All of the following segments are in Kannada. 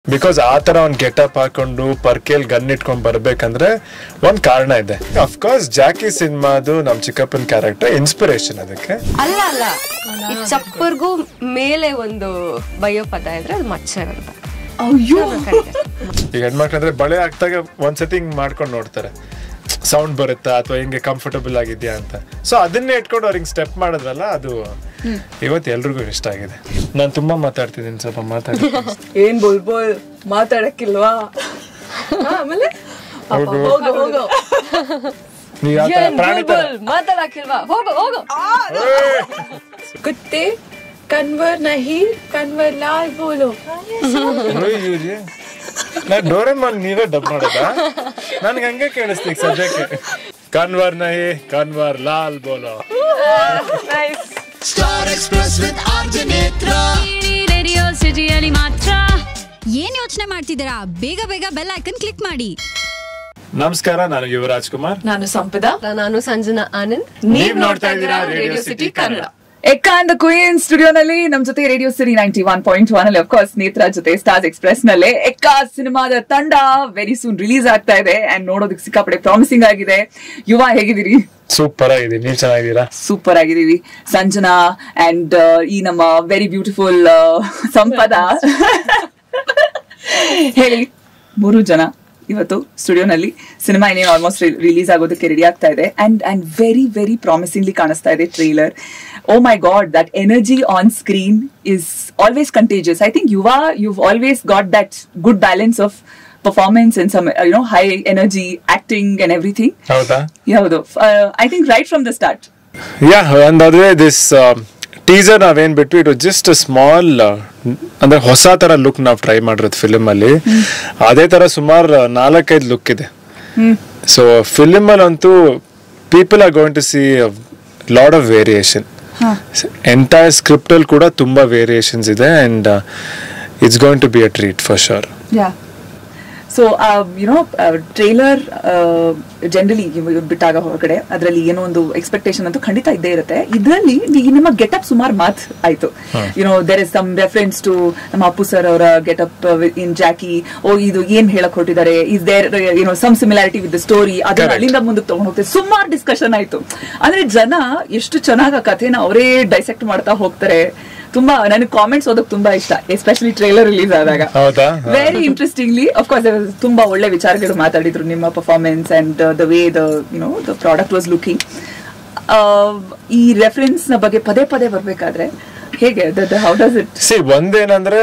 ಬಿಕಾಸ್ ಆ ತರ ಒಂದ್ ಗೆಟಪ್ ಹಾಕೊಂಡು ಪರ್ಕೇಲ್ ಗನ್ ಇಟ್ಕೊಂಡ್ ಬರ್ಬೇಕಂದ್ರೆ ಒಂದ್ ಕಾರಣ ಇದೆ. ಅಫ್ಕೋರ್ಸ್ ಜಾಕಿ ಸಿನಿಮಾದು ನಮ್ ಚಿಕ್ಕಪ್ಪನ ಕ್ಯಾರೆಕ್ಟರ್ ಇನ್ಸ್ಪಿರೇಷನ್ ಅದಕ್ಕೆ. ಅಲ್ಲ ಚಪ್ಪರ್ಗೂ ಮೇಲೆ ಒಂದು ಬಯೋ ಪದ ಇದ್ರೆ ಅದು ಮಚ್ಚರ್ ಅಂತ. ಈಗ ಹೆಣ್ಮಕ್ಳಂದ್ರೆ ಬಳೆ ಹಾಕ್ದಾಗ ಒಂದ್ಸತಿ ಹಿಂಗ್ ಮಾಡ್ಕೊಂಡ್ ನೋಡ್ತಾರೆ, ಸೌಂಡ್ ಬರುತ್ತಾ ಅಥವಾ ಹಿಂಗೆ ಕಂಫರ್ಟಬಲ್ ಆಗಿದ್ಯಾ ಅಂತ. ಸೊ ಅದನ್ನೇ ಇಟ್ಕೊಂಡು ಅವ್ರಿಗೆ ಸ್ಟೆಪ್ ಮಾಡಿದ್ರಲ್ಲ, ಅದು ಇವತ್ತು ಎಲ್ರಿಗೂ ಇಷ್ಟ ಆಗಿದೆ. ನಾನು ತುಂಬಾ ಮಾತಾಡ್ತಿದ್ದೀನಿ, ಸ್ವಲ್ಪ ಮಾತಾಡ್ತೀನಿ. ಏನ್ ಬೋಲ್ ಮಾತಾಡಕ್ಕಿಲ್ವಾ? ಆಮೇಲೆ ನೀವ್ ಯಾವ ತರ ಪ್ರಾಣಿ ತರ ಮಾತಾಡಕ್ಕಿಲ್ವಾ? ಹೋಗು ಕುತ್ತೆ ಕನ್ವರ್ ನಹಿ ಕನ್ವರ್ ಲಾಲ್ ಬೋಲೋ. ನಾ ಡೋರೆಮಾನ್ ನೀವೇ ಡಬ್ ಮಾಡೋದಾ? ನನ್ಗೆ ಹಂಗೆ ಕೇಳಿಸ್ತೀಗ ಸದ್ಯಕ್ಕೆ. ಕನ್ವರ್ ನಹಿ ಕನ್ವರ್ ಲಾಲ್ ಬೋಲೋ. Star Express with RJ Netra. Radio ಸಿಟಿಯಲ್ಲಿ ಮಾತ್ರ. ಏನ್ ಯೋಚನೆ ಮಾಡ್ತಿದ್ದೀರಾ? ಬೇಗ ಬೆಲ್ ಐಕನ್ ಕ್ಲಿಕ್ ಮಾಡಿ. ನಮಸ್ಕಾರ, ನಾನು ಯುವರಾಜ್ ಕುಮಾರ್. ನಾನು ಸಂಪದಾ. ನಾನು ಸಂಜನಾ ಆನಂದ್. ನೀವ್ ನೋಡ್ತಾ ಇದ್ದೀರಾ radio city Kannada. Ekka and the queen ಸ್ಟುಡಿಯೋನಲ್ಲಿ ನಮ್ ಜೊತೆ ರೇಡಿಯೋ ಸಿಟಿ 91.1 ಅಲ್ಲಿ ಅಫ್ಕೋರ್ಸ್ ನೇತ್ರಾ ಜೊತೆ ಸ್ಟಾರ್ಸ್ ಎಕ್ಸ್ಪ್ರೆಸ್ ನಲ್ಲಿ ಎಕ್ಕಾ ಸಿನಿಮಾದ ತಂಡ ವೆರಿ ಸೂನ್ ರಿಲೀಸ್ ಆಗ್ತಾ ಇದೆ ಅಂಡ್ ನೋಡೋದಕ್ಕೆ ಸಿಕ್ಕಾಪಡೆ ಪ್ರಾಮಿಸಿಂಗ್ ಆಗಿದೆ. ಯುವ, ಹೇಗಿದ್ದೀರಿ? ಸೂಪರ್ ಆಗಿದ್ದೀನಿ, ನೀವ್ ಚೆನ್ನಾಗಿದ್ದೀರಾ? ಸೂಪರ್ ಆಗಿದೀವಿ. ಸಂಜನಾ ಅಂಡ್ ಈ ನಮ್ಮ ವೆರಿ ಬ್ಯೂಟಿಫುಲ್ ಸಂಪದ ಹೇಳಿ, 3 ಜನ ಇವತ್ತು ಸ್ಟುಡಿಯೋನಲ್ಲಿ. ಸಿನಿಮಾ ಇನ್ನೇನು ಆಲ್ಮೋಸ್ಟ್ ರಿಲೀಸ್ ಆಗೋದಕ್ಕೆ ರೆಡಿ ಆಗ್ತಾ ಇದೆ ಅಂಡ್ ವೆರಿ ವೆರಿ ಪ್ರಾಮಿಸಿಂಗ್ಲಿ ಕಾಣಿಸ್ತಾ ಇದೆ trailer. Oh my God, that energy on screen is always contagious. I think you've always got that good balance of performance and some high energy acting and everything. ಹೌದಾ? ಹೌದು. I think right from the start. Yeah, and ಅದೇ ದಿಸ್ ಟೀಸರ್ ನಾವೇನ್ ಬಿಟ್ಟು ಇಟ್ ಜಸ್ಟ್ ಸ್ಮಾಲ್, ಅಂದ್ರೆ ಹೊಸ ತರ ಲುಕ್ ನಾವ್ ಟ್ರೈ ಮಾಡಿರೋದು ಫಿಲ್ಮ್ ಅಲ್ಲಿ. ಅದೇ ತರ ಸುಮಾರು 4-5 ಲುಕ್ ಇದೆ. ಸೊ ಫಿಲ್ಮ್ ಅಲ್ಲಿ ಅಂತೂ people are going to see lot of variation. Entire script ಅಲ್ಲಿ ಕೂಡ ತುಂಬಾ ವೇರಿಯೇಷನ್ಸ್ ಇದೆ and it's going to be a treat for sure. So trailer generally ಬಿಟ್ಟಾಗ ಹೊರಗಡೆ ಅದರಲ್ಲಿ ಏನೋ ಒಂದು ಎಕ್ಸ್ಪೆಕ್ಟೇಷನ್ ಅಂತೂ ಖಂಡಿತ ಇದ್ದೇ ಇರುತ್ತೆ. ಇದರಲ್ಲಿ ನಿಮ್ಮ ಗೆಟಪ್ ಸುಮಾರು ಮಾತ್ ಆಯ್ತು. There is some reference to ನಮ್ಮ ಅಪ್ಪು ಸರ್ ಅವರ ಗೆಟಪ್ ಇನ್ ಜಾಕಿ. ಇದು ಏನ್ ಹೇಳಕ್ ಹೊರಟಿದ್ದಾರೆ, is there some similarity with the story, ಅದನ್ನ ಅಲ್ಲಿಂದ ಮುಂದಕ್ಕೆ ತಗೊಂಡು ಹೋಗ್ತಾರೆ. ಸುಮಾರು ಡಿಸ್ಕಷನ್ ಆಯ್ತು. ಅಂದ್ರೆ ಜನ ಎಷ್ಟು ಚೆನ್ನಾಗಿ ಆ ಕಥೆನ ಅವರೇ ಡೈಸೆಕ್ಟ್ ಮಾಡ್ತಾ ಹೋಗ್ತಾರೆ. ತುಂಬಾ ನನಗೆ ಕಾಮೆಂಟ್ಸ್ ಓದಕ್ ತುಂಬಾ ಇಷ್ಟ, ಎಸ್ಪೆಷಲಿ ಟ್ರೇಲರ್ ರಿಲೀಸ್ ಆದಾಗ. ವೆರಿ ಇಂಟ್ರೆಸ್ಟಿಂಗ್ಲಿ ಅಫ್ಕೋರ್ಸ್ ತುಂಬಾ ಒಳ್ಳೆ ವಿಚಾರಗಳು ಮಾತಾಡಿದ್ರು. ನಿಮ್ಮ performance and the way the product was looking. ಈ ರೆಫರೆನ್ಸ್ ನ ಬಗ್ಗೆ ಪದೇ ಬರ್ಬೇಕಾದ್ರೆ ಹೇಗೆ, ಹೌ ಡಸ್ ಇಟ್? ಒಂದೇನಂದ್ರೆ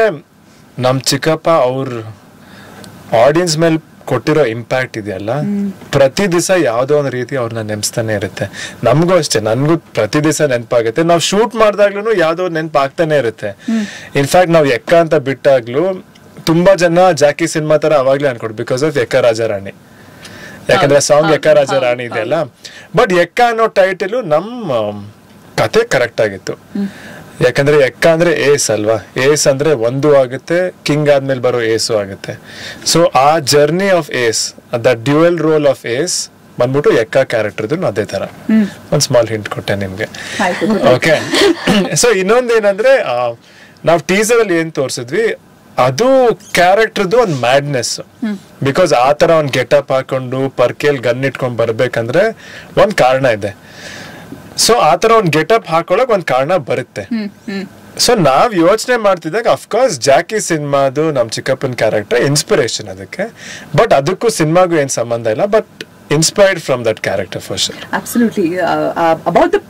ನಮ್ ಚಿಕ್ಕಪ್ಪ ಅವ್ರ ಆಡಿಯನ್ಸ್ ಮೇಲೆ ಕೊಟ್ಟಿರೋ ಇಂಪ್ಯಾಕ್ಟ್ ಇದೆಯಲ್ಲ, ಪ್ರತಿ ದಿವಸ ಯಾವ್ದೋ ಒಂದು ರೀತಿ ಅವ್ರನ್ನ ನೆನ್ಸ್ತಾನೆ ಇರುತ್ತೆ. ನಮಗೂ ಅಷ್ಟೇ, ನನ್ಗೂ ಪ್ರತಿ ದಿವಸ ನೆನಪಾಗುತ್ತೆ. ನಾವು ಶೂಟ್ ಮಾಡಿದಾಗ್ಲೂ ಯಾವ್ದೋ ನೆನಪು ಆಗ್ತಾನೆ ಇರುತ್ತೆ. ಇನ್ಫ್ಯಾಕ್ಟ್ ನಾವು ಎಕ್ಕ ಅಂತ ಬಿಟ್ಟಾಗ್ಲೂ ತುಂಬಾ ಜನ ಜಾಕಿ ಸಿನಿಮಾ ತರ ಅವಾಗ್ಲೇ ಅನ್ಕೊಡ್, ಬಿಕಾಸ್ ಆಫ್ ಎಕ್ಕ ರಾಜಾರಾಣಿ. ಯಾಕಂದ್ರೆ ಸಾಂಗ್ ಎಕ್ಕ ರಾಜಾರಾಣಿ ಇದೆಯಲ್ಲ. ಬಟ್ ಎಕ್ಕ ಅನ್ನೋ ಟೈಟಲ್ ನಮ್ಮ ಕತೆ ಕರೆಕ್ಟ್ ಆಗಿತ್ತು. ಯಾಕಂದ್ರೆ ಎಕ್ಕ ಅಂದ್ರೆ ಏಸ್ ಅಲ್ವಾ, ಏಸ್ ಅಂದ್ರೆ 1 ಆಗುತ್ತೆ, ಕಿಂಗ್ ಆದ್ಮೇಲೆ ಬರೋ ಏಸು ಆಗುತ್ತೆ. ಸೊ ಆ journey of ace, the dual role of ace ಬಂದ್ಬಿಟ್ಟು ಎಕ್ಕ ಕ್ಯಾರೆಕ್ಟರ್ದು ಅದೇ ತರ. ಒಂದ್ ಸ್ಮಾಲ್ ಹಿಂಟ್ ಕೊಟ್ಟೆ ನಿಮ್ಗೆ. ಓಕೆ. ಸೊ ಇನ್ನೊಂದೇನಂದ್ರೆ ನಾವ್ ಟೀಸರ್ ಅಲ್ಲಿ ಏನ್ ತೋರ್ಸಿದ್ವಿ, ಅದು ಕ್ಯಾರೆಕ್ಟರ್ದು ಒಂದ್ ಮ್ಯಾಡ್ನೆಸ್. ಬಿಕಾಸ್ ಆ ತರ ಒಂದ್ ಗೆಟಪ್ ಹಾಕೊಂಡು ಪರ್ಕೇಲ್ ಗನ್ ಇಟ್ಕೊಂಡ್ ಬರ್ಬೇಕಂದ್ರೆ ಒಂದ್ ಕಾರಣ ಇದೆ. ಸೊ ಆತರ ಒಂದ್ ಗೆಟಪ್ ಹಾಕೊಳಕ್ ಒಂದ್ ಕಾರಣ ಬರುತ್ತೆ. ಸೊ ನಾವ್ ಯೋಚನೆ ಮಾಡ್ತಿದ್ದಾಗ ಅಫ್ಕೋರ್ಸ್ ಜಾಕಿ ಸಿನಿಮಾದು ನಮ್ ಚಿಕ್ಕಪ್ಪನ ಕ್ಯಾರೆಕ್ಟರ್ ಇನ್ಸ್ಪಿರೇಷನ್ ಅದಕ್ಕೆ. ಬಟ್ ಅದಕ್ಕೂ ಸಿನಿಮಾಗೂ ಏನ್ ಸಂಬಂಧ ಇಲ್ಲ, but inspired from that character for sure. Absolutely. About the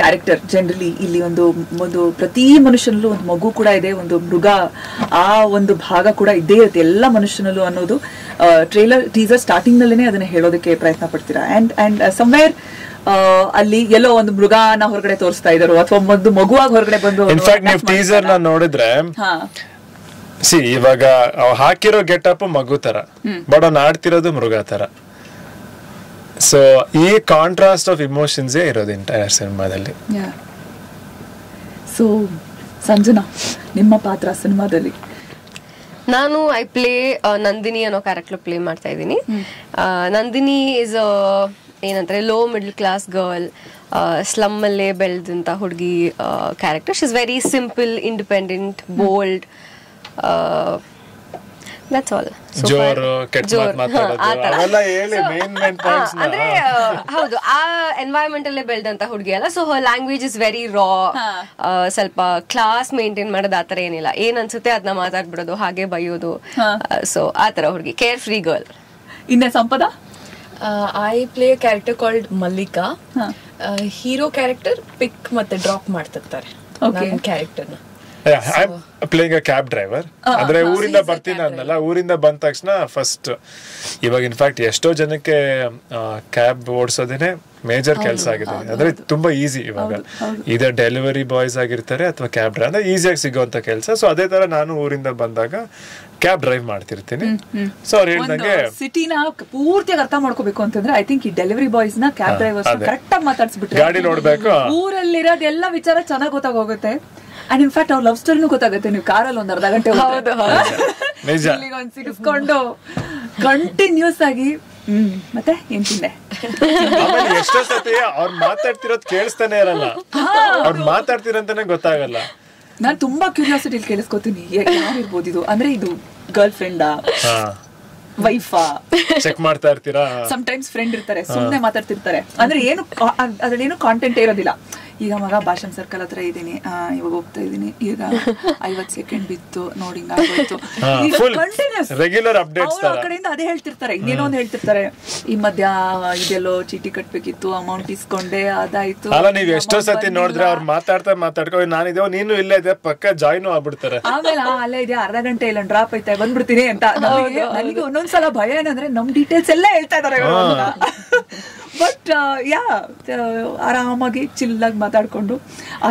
character generally ಇಲ್ಲಿ ಒಂದು ಪ್ರತಿ ಮನುಷ್ಯನಲ್ಲೂ ಒಂದು ಮಗು ಕೂಡ ಇದೆ, ಒಂದು ಮೃಗ, ಆ ಒಂದು ಭಾಗ ಕೂಡ ಇದ್ದೇ ಇರುತ್ತೆ ಎಲ್ಲ ಮನುಷ್ಯನಲ್ಲೂ ಅನ್ನೋದು ಟೀಸರ್ ಸ್ಟಾರ್ಟಿಂಗ್ ನಲ್ಲೇನೆ ಅದನ್ನ ಹೇಳೋದಕ್ಕೆ ಪ್ರಯತ್ನ ಪಡ್ತೀರಾ. ಅಂಡ್ ಸಮ್ವೇರ್ ಅಲ್ಲಿ ಎಲ್ಲೋ ಒಂದು ಮೃಗನ ಹೊರಗಡೆ ತೋರಿಸ್ತಾ ಇದ್ರು ಅಥವಾ ಒಂದು ಮಗುವಾಗಿ ಹೊರಗಡೆ ಬಂದು. ಇನ್ಫ್ಯಾಕ್ಟ್ ನೀವು ಟೀಸರ್ ನ ನೋಡಿದ್ರೆ ಇವಾಗ ಹಾಕಿರೋ ಗೆಟಪ್ ಮಗು ತರ, ಬಟ್ ಅವ್ನು ಆಡ್ತಿರೋದು ಮೃಗ ತರ. ಸೊ ಈ ಕಾಂಟ್ರಾಸ್ಟ್ ಆಫ್ ಇಮೋಷನ್ಸ್ ಇರೋದು ಎಂಟೈರ್ ಸಿನಿಮಾದಲ್ಲಿ. ಸೊ ಸಂಜನಾ, ನಿಮ್ಮ ಪಾತ್ರ ಸಿನಿಮಾದಲ್ಲಿ? ನಾನು ಐ ಪ್ಲೇ ನಂದಿನಿ ಅನ್ನೋ ಕ್ಯಾರೆಕ್ಟರ್ ಪ್ಲೇ ಮಾಡ್ತಾ ಇದ್ದೀನಿ. ನಂದಿನಿ ಇಸ್ ಏನಂತಾರೆ low middle class girl, slum ಅಲ್ಲೇ ಬೆಳೆದಂತ ಹುಡುಗಿ character. She is very simple, independent, bold. That's all. ಜೋರು ಕೆಟ್ಟ ಮಾತಾಡೋದು ಅವೆಲ್ಲ ಹೇಳಿ ಮೇನ್ ಪಾಯಿಂಟ್ಸ್ ಅಂದ್ರೆ ಹೌದು, ಆ ಎನ್ವೈರನ್ಮೆಂಟ್ ಅಲ್ಲೇ ಬೆಳೆದಂತ ಹುಡುಗಿ ಅಲ್ಲ. ಸೊ ಲ್ಯಾಂಗ್ವೇಜ್ ಇಸ್ ವೆರಿ ರಾ, ಸ್ವಲ್ಪ ಕ್ಲಾಸ್ ಮೇಂಟೈನ್ ಮಾಡೋದು ಆತರ ಏನಿಲ್ಲ. ಏನ್ ಅನ್ಸುತ್ತೆ ಅದನ್ನ ಮಾತಾಡ್ಬಿಡೋದು, ಹಾಗೆ ಬೈಯೋದು. ಸೊ ಆತರ ಹುಡುಗಿ, ಕೇರ್ ಫ್ರೀ ಗರ್ಲ್. ಇನ್ನೇ Sampada? I play character called Mallika. Hero character pick ಮತ್ತೆ ಡ್ರಾಪ್ ಮಾಡ್ತಿರ್ತಾರೆ ನನ್ನ ಕ್ಯಾರೆಕ್ಟರ್ನ. Playing a cab driver. ಅಂದ್ರೆ ಊರಿಂದ ಬರ್ತೀನಿ ಅನ್ನಲ್ಲ, ಊರಿಂದ ಬಂದ ತಕ್ಷಣ ಫಸ್ಟ್ ಇವಾಗ ಇನ್ಫ್ಯಾಕ್ಟ್ ಎಷ್ಟೋ ಜನಕ್ಕೆ ಕ್ಯಾಬ್ ಓಡಿಸೋದೇನೆ ಮೇಜರ್ ಕೆಲಸ ಆಗಿದೆ. ಅಂದ್ರೆ ತುಂಬಾ ಈಸಿ ಇವಾಗ. ಇದೇ ಡೆಲಿವರಿ ಬಾಯ್ಸ್ ಆಗಿರ್ತಾರೆ ಅಥವಾ ಕ್ಯಾಬ್ ಡ್ರೈವರ್, ಅಂದ್ರೆ ಈಸಿಯಾಗಿ ಸಿಗುವಂತ ಕೆಲಸ. ಸೊ ಅದೇ ತರ ನಾನು ಊರಿಂದ ಬಂದಾಗ ಕ್ಯಾಬ್ ಡ್ರೈವ್ ಮಾಡ್ತಿರ್ತೀನಿ. ಸೊ ಅವ್ರು ಹೇಳ್ದಂಗೆ ಸಿಟಿನ ಪೂರ್ತಿಯಾಗಿ ಅರ್ಥ ಮಾಡ್ಕೋಬೇಕು ಅಂತಂದ್ರೆ ಐ ಥಿಂಕ್ ಈ ಡೆಲಿವರಿ ಬಾಯ್ಸ್ ನ ಕ್ಯಾಬ್ ಡ್ರೈವರ್ಸ್ ಕರೆಕ್ಟ್ ಆಗಿ ಮಾತಾಡ್ಸ್ಬಿಟ್ರೆ ಗಾಡಿ ನೋಡ್ಬೇಕು, ಊರಲ್ಲಿರೋದು ಎಲ್ಲ ವಿಚಾರ ಚೆನ್ನಾಗಿ ಗೊತ್ತಾಗೋಗುತ್ತೆ. ಅಂಡ್ ಇನ್ಫ್ಯಾಕ್ಟ್ ಅವ್ರ ಲವ್ ಸ್ಟೋರಿನೂ ಗೊತ್ತಾಗುತ್ತೆ. ನೀವು ಕಾರಲ್ಲಿ ಒಂದ್ ಅರ್ಧ ಗಂಟೆ ಸಿಗಿಸ್ಕೊಂಡು ಕಂಟಿನ್ಯೂಸ್ ಆಗಿ ಮತ್ತೆ ಏನ್ ತಿಂದೆ. ಆಮೇಲೆ ಎಷ್ಟೋ ಸತಿ ಅವ್ರು ಮಾತಾಡ್ತಿರೋದ್ ಕೇಳಿಸ್ತಾನೆ ಇರಲ್ಲ, ಅವ್ರು ಮಾತಾಡ್ತಿರಂತಾನೆ ಗೊತ್ತಾಗಲ್ಲ. ನಾನ್ ತುಂಬಾ ಕ್ಯೂರಿಯಾಸಿಟಿ ಕೇಳಿಸ್ಕೊತೀನಿ, ಯಾರಿರ್ಬೋದು ಇದು, ಅಂದ್ರೆ ಇದು ಗರ್ಲ್ ಫ್ರೆಂಡಾ ವೈಫಾ ಚೆಕ್ ಮಾಡ್ತಾ ಇರ್ತೀರಾ. ಸಮ್ಟೈಮ್ಸ್ ಫ್ರೆಂಡ್ ಇರ್ತಾರೆ, ಸುಮ್ನೆ ಮಾತಾಡ್ತಿರ್ತಾರೆ. ಅಂದ್ರೆ ಏನು ಅದ್ರಲ್ಲೇನು ಕಾಂಟೆಂಟ್ ಇರೋದಿಲ್ಲ. ಈಗ ಮಗ ಭಾಷಣ್ ಸರ್ಕಲ್ ಹತ್ರ ಇದೀನಿ, ಇವಾಗ ಹೋಗ್ತಾ ಇದೀನಿ, ಈಗ 50 ಸೆಕೆಂಡ್ ಬಿತ್ತು ನೋಡಿ, ರೆಗ್ಯುಲರ್ ಅಪ್ಡೇಟ್ಸ್ ಕಡೆಯಿಂದ ಅದೇ ಹೇಳ್ತಿರ್ತಾರೆ, ಇನ್ನೇನೋ ಒಂದು ಹೇಳ್ತಿರ್ತಾರೆ. ಈ ಮಧ್ಯ ಇದೆಲ್ಲೋ ಚೀಟಿ ಕಟ್ಬೇಕಿತ್ತು, ಅಮೌಂಟ್ ಇಸ್ಕೊಂಡೆ, ಅದಾಯ್ತು. ಅಲ್ಲ ನೀವ್ ಎಷ್ಟೋ ಸತಿ ನೋಡಿದ್ರೆ ಅವ್ರು ಮಾತಾಡ್ಕೊ ನಾನಿದೇವ್ ನೀನು ಇಲ್ಲೇ ಇದೆ ಪಕ್ಕ ಜಾಯ್ನ್ ಆಗ್ಬಿಡ್ತಾರೆ. ಆಮೇಲೆ ಅಲ್ಲೇ ಇದೆ ಅರ್ಧ ಗಂಟೆ ಇಲ್ಲ ಡ್ರಾಪ್ ಐತೆ ಬಂದ್ಬಿಡ್ತೀನಿ ಅಂತ. ನನಗೆ ಒಂದೊಂದ್ಸಲ ಭಯ ಏನಂದ್ರೆ ನಮ್ ಡೀಟೇಲ್ಸ್ ಎಲ್ಲ ಹೇಳ್ತಾ ಇದಾರೆ. ಬಟ್ ಯಾ ಆರಾಮಾಗಿ ಚಿಲ್ಲಾಗಿ ಮಾತಾಡ್ಕೊಂಡು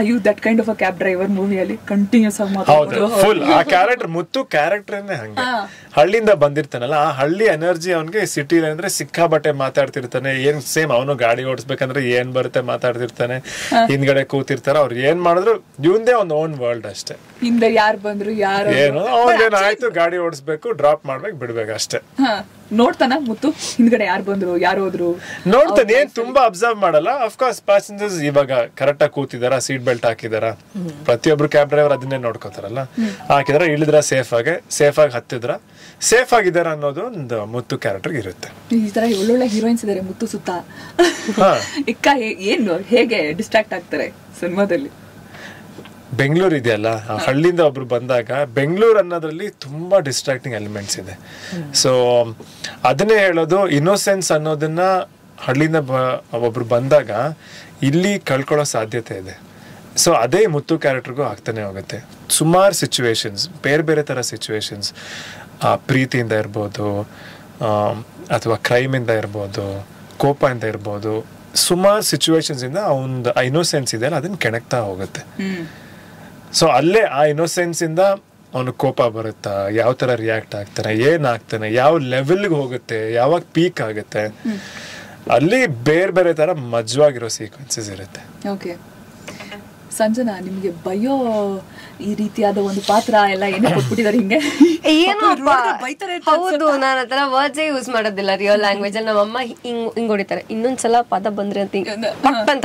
you that kind of a cab driver ಮೂವಿಯಲ್ಲಿ ಕಂಟಿನ್ಯೂಸ್ ಆಗಿ ಮಾತಾಡೋದು. ಫುಲ್ ಆ ಕ್ಯಾರೆಕ್ಟರ್ ಮುತ್ತು ಕ್ಯಾರೆಕ್ಟರ್ ಹಂಗೆ ಹಳ್ಳಿಯಿಂದ ಬಂದಿರ್ತಾನಲ್ಲ, ಆ ಹಳ್ಳಿ ಎನರ್ಜಿ ಅವನ್ಗೆ ಸಿಟಿ ಅಂದ್ರೆ ಸಿಕ್ಕಾಬಟ್ಟೆ ಮಾತಾಡ್ತಿರ್ತಾನೆ. ಏನ್ ಸೇಮ್ ಅವನು ಗಾಡಿ ಓಡಿಸ್ಬೇಕಂದ್ರೆ ಏನ್ ಬರುತ್ತೆ ಮಾತಾಡ್ತಿರ್ತಾನೆ. ಹಿಂದ್ಗಡೆ ಕೂತಿರ್ತಾರ, ಅವ್ರು ಏನ್ ಮಾಡಿದ್ರು ಇವಂದೇ ಒಂದು ಓನ್ ವರ್ಲ್ಡ್ ಅಷ್ಟೇ. ಹಿಂದೆ ಯಾರು ಬಂದ್ರು ಯಾರು ಏನು ಅವ್ರೇನಾಯ್ತು, ಗಾಡಿ ಓಡಿಸ್ಬೇಕು, ಡ್ರಾಪ್ ಮಾಡ್ಬೇಕು, ಬಿಡ್ಬೇಕು ಅಷ್ಟೇ. ನೋಡ್ತಾನ ಮುತ್ತು ಹಿಂದ್ಗಡೆ ಯಾರು ಬಂದ್ರು ಯಾರು ಹೋದ್ರು ನೋಡ್ತಾನೆ. ಏನ್ ತುಂಬಾ ಅಬ್ಸರ್ವ್ ಮಾಡಲ್ಲ. ಅಫ್ಕೋರ್ಸ್ ಪ್ಯಾಸೆಂಜರ್ಸ್ ಇವಾಗ ಕರೆಕ್ಟ್ ಆಗಿ ಕೂತಿದಾರ, ಸೀಟ್ ಬೆಲ್ಟ್ ಹಾಕಿದಾರ, ಪ್ರತಿಯೊಬ್ರು ಕ್ಯಾಬ್ ಡ್ರೈವರ್ ಅದನ್ನೇ ನೋಡ್ಕೋತಾರಲ್ಲ. ಹಾಕಿದಾರ, ಇಳಿದ್ರ ಸೇಫ್ ಆಗಿ ಹತ್ತಿದ್ರ ಸೇಫ್ ಆಗಿದಾರ ಅನ್ನೋದು ಒಂದು ಮುತ್ತು ಕ್ಯಾರೆಕ್ಟರ್ ಇರುತ್ತೆ. ಈ ತರ ಒಳ್ಳೊಳ್ಳೆ ಹೀರೋಯಿನ್ಸ್ ಇದಾರೆ ಮುತ್ತು ಸುತ್ತ. ಇಕ್ಕ ಏನು ಹೇಗೆ ಡಿಸ್ಟ್ರಾಕ್ಟ್ ಆಗ್ತಾರೆ ಸಿನಿಮಾದಲ್ಲಿ? ಬೆಂಗಳೂರು ಇದೆಯಲ್ಲ, ಹಳ್ಳಿಯಿಂದ ಒಬ್ರು ಬಂದಾಗ ಬೆಂಗಳೂರು ಅನ್ನೋದ್ರಲ್ಲಿ ತುಂಬಾ ಡಿಸ್ಟ್ರಾಕ್ಟಿಂಗ್ ಎಲಿಮೆಂಟ್ಸ್ ಇದೆ. ಸೊ ಅದನ್ನೇ ಹೇಳೋದು, ಇನ್ನೋಸೆನ್ಸ್ ಅನ್ನೋದನ್ನ ಹಳ್ಳಿಯಿಂದ ಒಬ್ರು ಬಂದಾಗ ಇಲ್ಲಿ ಕಳ್ಕೊಳ್ಳೋ ಸಾಧ್ಯತೆ ಇದೆ. ಸೊ ಅದೇ ಮುತ್ತು ಕ್ಯಾರೆಕ್ಟರ್ಗೂ ಆಗ್ತಾನೆ ಹೋಗುತ್ತೆ. ಸುಮಾರು ಸಿಚುವೇಶನ್ಸ್, ಬೇರೆ ಬೇರೆ ತರ ಸಿಚುವೇಶನ್ಸ್, ಪ್ರೀತಿಯಿಂದ ಇರ್ಬೋದು, ಅಥವಾ ಕ್ರೈಮಿಂದ ಇರ್ಬೋದು, ಕೋಪದಿಂದ ಇರ್ಬೋದು, ಸುಮಾರು ಸಿಚುವೇಶನ್ಸ್ ಇಂದ ಒಂದು ಇನ್ನೋಸೆನ್ಸ್ ಇದೆ ಅಲ್ಲ, ಅದನ್ನ ಕೆಣಕ್ತಾ ಹೋಗುತ್ತೆ. ಸೊ ಅಲ್ಲೇ ಆ ಇನ್ನೋಸೆನ್ಸ್ ಇಂದ ಅವನು ಕೋಪ ಬರುತ್ತಾ, ಯಾವ ತರ ರಿಯಾಕ್ಟ್ ಆಗ್ತಾನೆ, ಏನಾಗ್ತಾನೆ, ಯಾವ ಲೆವೆಲ್ಗೆ ಹೋಗುತ್ತೆ, ಯಾವಾಗ ಪೀಕ್ ಆಗುತ್ತೆ, ಅಲ್ಲಿ ಬೇರೆ ಬೇರೆ ತರ ಮಜವಾಗಿರೋ ಸೀಕ್ವೆನ್ಸಸ್ ಇರುತ್ತೆ. ಓಕೆ ಸಂಜನಾ, ನಿಮ್ಗೆ ಬಯೋ ಈ ರೀತಿಯಾದ ಒಂದು ಪಾತ್ರ ಎಲ್ಲ ಏನೇ ಕೊಟ್ಬಿಟ್ಟಿದ್ದಾರೆ ಹಿಂಗೆ? ಹೌದು, ನಾನು ಆತರ ವರ್ಡ್ಸ್ ಯೂಸ್ ಮಾಡೋದಿಲ್ಲ ರಿಯಲ್ ಲ್ಯಾಂಗ್ವೇಜ್ ಅಲ್ಲಿ. ನಮ್ಮಮ್ಮ ಹಿಂಗ್ ಹೊಡಿತಾರೆ, ಇನ್ನೊಂದ್ಸಲ ಪದ ಬಂದ್ರೆ ಅಂತ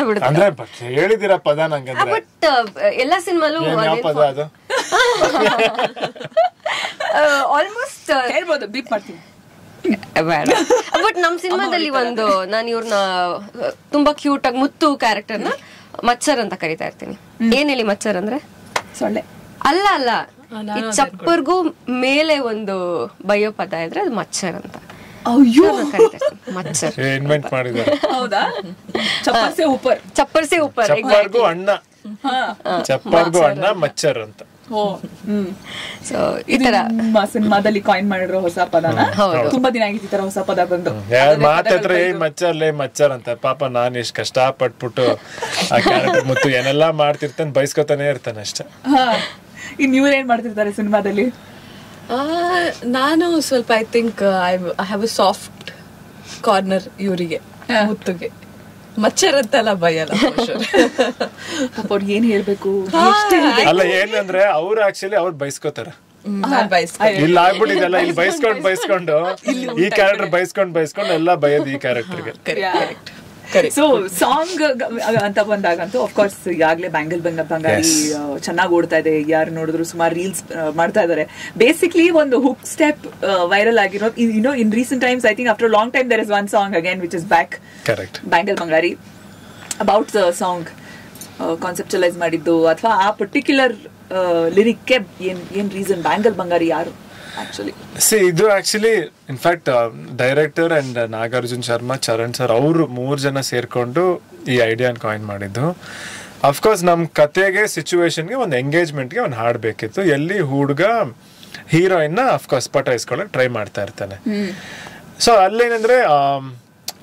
ಬಿಡುತ್ತೆ. ಹೇಳಿದಿರ ಪದ ನಂಗೆ, ಬಟ್ ಎಲ್ಲಾ ಸಿನಿಮಾಲು ಆಲ್ಮೋಸ್ಟ್ ಹೇಳ್ಬೋದು, ಬೀಪ್ ಮಾಡ್ತೀನಿ. ಬಟ್ ನಮ್ ಸಿನಿಮಾದಲ್ಲಿ ಒಂದು ನಾನು ಇವ್ರನ್ನ ತುಂಬಾ ಕ್ಯೂಟ್ ಆಗಿ ಮುತ್ತು ಕ್ಯಾರೆಕ್ಟರ್ನ ಮಚ್ಚರ್ ಅಂತ ಕರಿತಾ ಇರ್ತೀನಿ. ಏನ್ ಹೇಳಿ ಮಚ್ಚರ್ ಅಂದ್ರೆ? ಸೊಳ್ಳೆ ಅಲ್ಲ ಅಲ್ಲ, ಈ ಚಪ್ಪರ್ಗೂ ಮೇಲೆ ಒಂದು ಬಯೋ ಪದ ಇದ್ರೆ ಅದು ಮಚ್ಚರ್ ಅಂತ. ಅಯ್ಯೋ ಮಚ್ಚರ್ ಇನ್ವೆಂಟ್ ಮಾಡಿದ್ದಾರೆ. ಹೌದಾ? ಚಪ್ಪರ್ಸೆ ऊपर, ಚಪ್ಪರ್ಸೆ ऊपर, ಚಪ್ಪರ್ಗೂ ಅಣ್ಣ, ಚಪ್ಪರ್ಗೂ ಅಣ್ಣ ಮಚ್ಚರ್ ಅಂತ. ಸೊ ಈ ತರ ಸಿನಿಮಾದಲ್ಲಿ ಕಾಯಿನ್ ಮಾಡಿರೋ ಹೊಸ ಪದನ ತುಂಬಾ ದಿನ ಆಗಿತ್ತು ಈ ತರ ಹೊಸ ಪದ ಬಂದು. ಮಾತಾಡ್ರೆ ಮಚ್ಚರ್ ಅಂತ. ಪಾಪ ನಾನು ಎಷ್ಟು ಕಷ್ಟ ಪಟ್ಬಿಟ್ಟು ಆ ಕ್ಯಾರೆಕ್ಟರ್ ಮುತ್ತು ಏನೆಲ್ಲಾ ಮಾಡ್ತಿರ್ತಾನೆ, ಬಯಸ್ಕೊತಾನೆ ಇರ್ತಾನೆ ಅಷ್ಟೇ. ಇನ್ ಇವ್ರೇನ್ ಮಾಡ್ತಿರ್ತಾರೆ ಸಿನಿಮಾದಲ್ಲಿ? ನಾನು ಸ್ವಲ್ಪ I think I have a soft corner ಇವರಿಗೆ, ಮುತ್ತುಗೆ. ಮಚ್ಚರ್ ಅಂತೆಲ್ಲ ಬೈಯಲ್ಲ. ಅವ್ರು ಏನ್ ಹೇಳ್ಬೇಕು ಅಲ್ಲ, ಏನಂದ್ರೆ ಅವ್ರು ಆಕ್ಚುಲಿ ಅವ್ರು ಬೈಸ್ಕೋತಾರ. ಇಲ್ಲಿ ಆಗ್ಬಿಟ್ಟಿದೆಲ್ಲ, ಇಲ್ಲಿ ಬೈಸ್ಕೊಂಡು ಈ ಕ್ಯಾರೆಕ್ಟರ್ ಬೈಸ್ಕೊಂಡು ಎಲ್ಲ ಬೈಯೋದು ಈ ಕ್ಯಾರೆಕ್ಟರ್ಗೆ. ಸೊ ಸಾಂಗ್ ಅಂತ ಬಂದಾಗಂತೂ ಅಫ್ಕೋರ್ಸ್ ಈಗಾಗಲೇ ಬ್ಯಾಂಗಲ್ ಬಂಗಾರಿ ಚೆನ್ನಾಗಿ ಓಡ್ತಾ ಇದೆ, ಯಾರು ನೋಡಿದ್ರು ಸುಮಾರು ರೀಲ್ಸ್ ಮಾಡ್ತಾ ಇದಾರೆ. ಬೇಸಿಕ್ಲಿ ಒಂದು ಹುಕ್ ಸ್ಟೆಪ್ ವೈರಲ್ ಆಗಿರೋ in recent times I think after long time there is one song again which is back, bangle Bangari. About the song conceptualize ಮಾಡಿದ್ದು ಅಥವಾ ಆ ಪರ್ಟಿಕ್ಯುಲರ್ ಲಿರಿಕ್ಗೆ ಏನ್ ರೀಸನ್, ಬ್ಯಾಂಗಲ್ ಬಂಗಾರಿ ಯಾರು ಆಕ್ಚುಲಿ? ಇದು actually in fact director and Nagarjun Sharma, Charan sir ಅವರು 3 ಜನ ಸೇರ್ಕೊಂಡು ಈ ಐಡಿಯಾನ ಕಾಯಿನ್ ಮಾಡಿದ್ದು. ಅಫ್ಕೋರ್ಸ್ ನಮ್ ಕತೆಗೆ ಸಿಚುವೇಶನ್ಗೆ ಒಂದು ಎಂಗೇಜ್ಮೆಂಟ್ಗೆ ಒಂದು ಹಾಡ್ ಬೇಕಿತ್ತು, ಎಲ್ಲಿ ಹುಡುಗ ಹೀರೋಯಿನ್ ಅಫ್ಕೋರ್ಸ್ ಪಟಾಯಿಸ್ಕೊಳಕ್ ಟ್ರೈ ಮಾಡ್ತಾ ಇರ್ತಾನೆ. ಸೊ ಅಲ್ಲೇನಂದ್ರೆ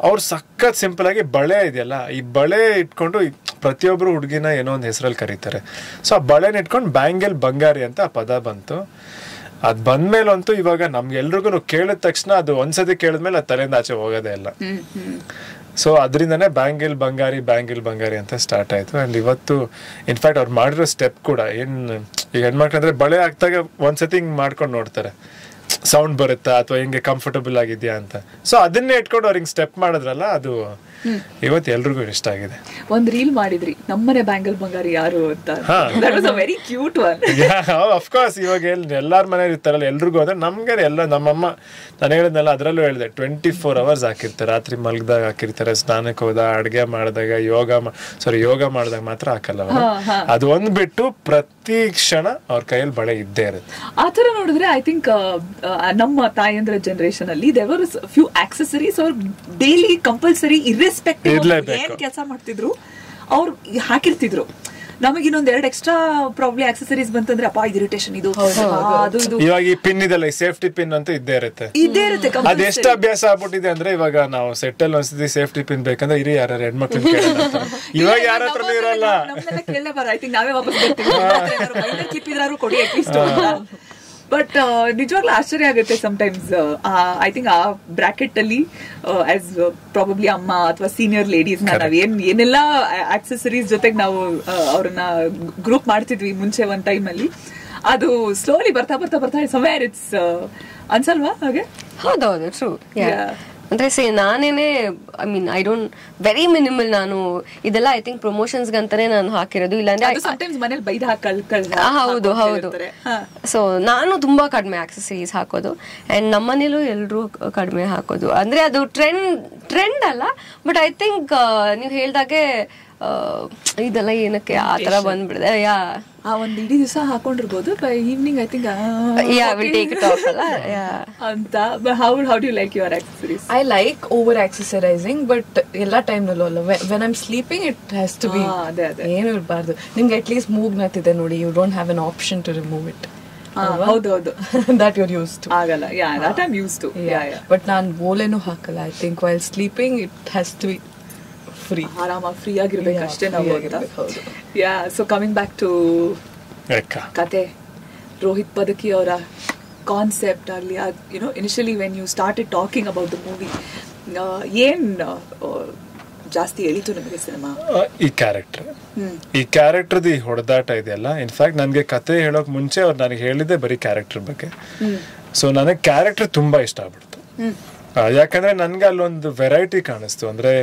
ಅವ್ರು ಸಖತ್ ಸಿಂಪಲ್ ಆಗಿ ಬಳೆ ಇದೆಯಲ್ಲ, ಈ ಬಳೆ ಇಟ್ಕೊಂಡು ಪ್ರತಿಯೊಬ್ರು ಹುಡುಗಿನ ಏನೋ ಒಂದು ಹೆಸರಲ್ಲಿ ಕರೀತಾರೆ. ಸೊ ಆ ಬಳೆನ ಇಟ್ಕೊಂಡು ಬ್ಯಾಂಗಲ್ ಬಂಗಾರಿ ಅಂತ ಆ ಪದ ಬಂತು. ಅದ್ ಬಂದ್ಮೇಲಂತೂ ಇವಾಗ ನಮ್ಗೆಲ್ರಿಗೂ ಕೇಳಿದ ತಕ್ಷಣ ಅದು ಒಂದ್ಸತಿ ಕೇಳಿದ್ಮೇಲೆ ಅದು ತಲೆಯಿಂದ ಆಚೆ ಹೋಗೋದೇ ಇಲ್ಲ. ಸೊ ಅದರಿಂದನೇ ಬ್ಯಾಂಗಲ್ ಬಂಗಾರಿ ಅಂತ ಸ್ಟಾರ್ಟ್ ಆಯ್ತು. ಅಂಡ್ ಇವತ್ತು ಇನ್ಫ್ಯಾಕ್ಟ್ ಅವ್ರು ಮಾಡಿರೋ ಸ್ಟೆಪ್ ಕೂಡ ಈಗ ಹೆಣ್ಮಕ್ಳಂದ್ರೆ ಬಳೆ ಹಾಕ್ದಾಗ ಒಂದ್ಸತಿ ಹಿಂಗ್ ಮಾಡ್ಕೊಂಡು ನೋಡ್ತಾರೆ, ಸೌಂಡ್ ಬರುತ್ತಾ ಅಥವಾ ಹಿಂಗೆ ಕಂಫರ್ಟಬಲ್ ಆಗಿದ್ಯಾ ಅಂತ. ಸೊ ಅದನ್ನೇ ಇಟ್ಕೊಂಡು ಅವ್ರಿಗೆ ಸ್ಟೆಪ್ ಮಾಡಿದ್ರಲ್ಲ, ಅದು ಇವತ್ತು ಎಲ್ರಿಗೂ ಇಷ್ಟ ಆಗಿದೆ. ಒಂದ್ ರೀಲ್ ಮಾಡಿದ್ರಿ, ನಮ್ಮನೆ ಬ್ಯಾಂಗಲ್ ಬಂಗಾರಿ ಯಾರು ಅಂತ. Very cute one. ಅಫ್ಕೋರ್ಸ್ ಇವಾಗ ಎಲ್ಲಾರ ಮನೇಲಿ ಇರ್ತಾರಲ್ಲ, ಎಲ್ರಿಗೂ ಅಂದ್ರೆ ನಮ್ಗೆ ಎಲ್ಲ ನಮ್ಮಮ್ಮ ನಾನು ಹೇಳಿದ್ನಲ್ಲ ಅದರಲ್ಲೂ ಹೇಳಿದೆ 24 hours ಹಾಕಿರ್ತಾರೆ. ರಾತ್ರಿ ಮಲಗ್ದಾಗ ಹಾಕಿರ್ತಾರೆ, ಸ್ನಾನಕ್ಕೆ ಹೋದಾಗ, ಅಡ್ಗೆ ಮಾಡಿದಾಗ, ಯೋಗ ಮಾಡಿದಾಗ ಮಾತ್ರ ಹಾಕಲ್ಲ ಅವರು. ಅದು ಒಂದ್ ಬಿಟ್ಟು ಪ್ರತಿ ಕ್ಷಣ ಅವ್ರ ಕೈಯಲ್ಲಿ ಬಳೆ ಇದ್ದೇ ಇರುತ್ತೆ. ಆತರ ನೋಡಿದ್ರೆ ಐ ಥಿಂಕ್ ನಮ್ಮ ತಾಯಂದ್ರ ಜನರೇಷನ್ ಅಲ್ಲಿ ದೇವರ್ ಫ್ಯೂ ಆಕ್ಸೆಸರೀಸ್ ಅವ್ರು ಡೈಲಿ ಕಂಪಲ್ಸರಿ ಇರ್ರೆಸ್ಪೆಕ್ಟಿವ್ ಏನ್ ಕೆಲಸ ಮಾಡ್ತಿದ್ರು ಅವ್ರು ಹಾಕಿರ್ತಿದ್ರು. ನಮಗೆ ಇನ್ನೊಂದ್ 2 ಎಕ್ಸ್ಟ್ರಾ ಪ್ರಾಬ್ಲಿ ಆಕ್ಸೆಸರೀಸ್ ಬಂತಂದ್ರೆ ಅಪ್ಪ ಇದು ಇರಿಟೇಷನ್, ಇದು ಅದು ಇವಾಗ ಈ ಪಿನ್ ಇದೆಲ್ಲ, ಈ ಸೇಫ್ಟಿ ಪಿನ್ ಅಂತ ಇದ್ದೇ ಇರುತ್ತೆ. ಅದ್ ಎಷ್ಟು ಅಭ್ಯಾಸ ಆಗ್ಬಿಟ್ಟಿದೆ ಅಂದ್ರೆ ಇವಾಗ ನಾವು ಸೆಟ್ಟಲ್ ಒಂದ್ಸತಿ ಸೇಫ್ಟಿ ಪಿನ್ ಬೇಕಂದ್ರೆ ಇರಿ ಯಾರು ಹೆಣ್ಮಕ್ಳು ಇವಾಗ ಯಾರ ಹತ್ರ ಇರಲ್ಲ. ಐ ಥಿಂಕ್ ನಾವೇ ವಾಪಸ್ ಬರ್ತೀವಿ, ಕೊಡಿ ಅಟ್ಲೀಸ್ಟ್. ಬಟ್ ನಿಜವಾಗ್ಲೂ ಆಶ್ಚರ್ಯ ಆಗುತ್ತೆ ಸಮಟೈಮ್ಸ್. ಐ ಥಿಂಕ್ ಆ ಬ್ರಾಕೆಟ್ ಅಲ್ಲಿ ಆಸ್ ಪ್ರಾಬಬ್ಲಿ ಅಮ್ಮ ಅಥವಾ ಸೀನಿಯರ್ ಲೇಡೀಸ್ ನಾವ್ ಏನೆಲ್ಲ ಆಕ್ಸೆಸರೀಸ್ ಜೊತೆಗೆ ನಾವು ಅವ್ರನ್ನ ಗ್ರೂಪ್ ಮಾಡ್ತಿದ್ವಿ ಮುಂಚೆ ಒಂದ್ ಟೈಮ್ ಅಲ್ಲಿ, ಅದು ಸ್ಲೋಲಿ ಬರ್ತಾ ಸಮ್ವೇರ್ ಇಟ್ಸ್ ಅನ್ಸಲ್ವಾ ಹಾಗೆ? ಹೌದೌದು, ಟ್ರೂ. ಅಂದ್ರೆ ನಾನೇನೆ I mean I don't very minimal. ನಾನು ಇದೆಲ್ಲ ಐ ಥಿಂಕ್ ಪ್ರಮೋಷನ್ಸ್ ಗಂತಾನೆ ನಾನು ಹಾಕಿರೋದು, ಇಲ್ಲಾಂದ್ರೆ ಹೌದು. ಸೊ ನಾನು ತುಂಬಾ ಕಡಿಮೆ ಆಕ್ಸೆಸರೀಸ್ ಹಾಕೋದು, ಅಂಡ್ ನಮ್ಮನೇಲೂ ಎಲ್ರು ಕಡಿಮೆ ಹಾಕೋದು. ಅಂದ್ರೆ ಅದು ಟ್ರೆಂಡ್ ಅಲ್ಲ, ಬಟ್ ಐ ಥಿಂಕ್ ನೀವ್ ಹೇಳ್ದಾಗೆ ಇದೆಲ್ಲ ಏನಕ್ಕೆ ಆ ತರ ಬಂದ್ಬಿಡಿದೆ. ಒಂದ್ ಇಡೀ ದಿವಸ ಹಾಕೊಂಡಿರ್ಬೋದು, ಬೈ ಈವ್ನಿಂಗ್ ಐ ಥಿಂಕ್ ಅಂತ. How do you like your accessories? I like over accessorizing, but ಎಲ್ಲಾ ಟೈಮ್ನಲ್ಲೂ ಅಲ್ಲ. When I'm sleeping it has to be, ಏನು ಇರಬಾರ್ದು. ನಿಮ್ಗೆ ಅಟ್ಲೀಸ್ಟ್ ಮೂಗ್ ನತ್ತಿದೆ ನೋಡಿ, you don't have an option to remove it. ಹೌದೌದು, ದಟ್ ಯುರ್ ಯೂಸ್ ಟು. ಆಗಲ್ಲ, that I am used to. But ನಾನು ಓಲೆನೂ ಹಾಕಲ್ಲ. I think while sleeping it has to be free, ಆರಾಮಾಗಿ ಫ್ರೀ ಆಗಿರ್ಬೇಕು ಅಷ್ಟೇ ನಾವು. ಸೊ ಕಮಿಂಗ್ ಬ್ಯಾಕ್ ಟು ಕತೆ, ರೋಹಿತ್ ಪದಕಿ ಅವರ ಕಾನ್ಸೆಪ್ಟ್ ಆಗಲಿ, initially when you started talking about the movie, ಏನ್ ಜಾಸ್ತಿ ಎಳಿತು ನಿಮಗೆ ಸಿನಿಮಾ? ಈ ಕ್ಯಾರೆಕ್ಟರ್ದು ಈ ಹೊಡೆದಾಟ ಇದೆಯಲ್ಲ. ಇನ್ಫ್ಯಾಕ್ಟ್ ನನಗೆ ಕತೆ ಹೇಳೋಕ್ ಮುಂಚೆ ಅವ್ರು ನನಗೆ ಹೇಳಿದ್ದೆ ಬರೀ ಕ್ಯಾರೆಕ್ಟರ್ ಬಗ್ಗೆ. ಸೊ ನನಗೆ ಕ್ಯಾರೆಕ್ಟರ್ ತುಂಬಾ ಇಷ್ಟ ಆಗ್ಬಿಡ್ತು, ಯಾಕಂದ್ರೆ ನನ್ಗೆ ಅಲ್ಲೊಂದು ವೆರೈಟಿ ಕಾಣಿಸ್ತು. ಅಂದ್ರೆ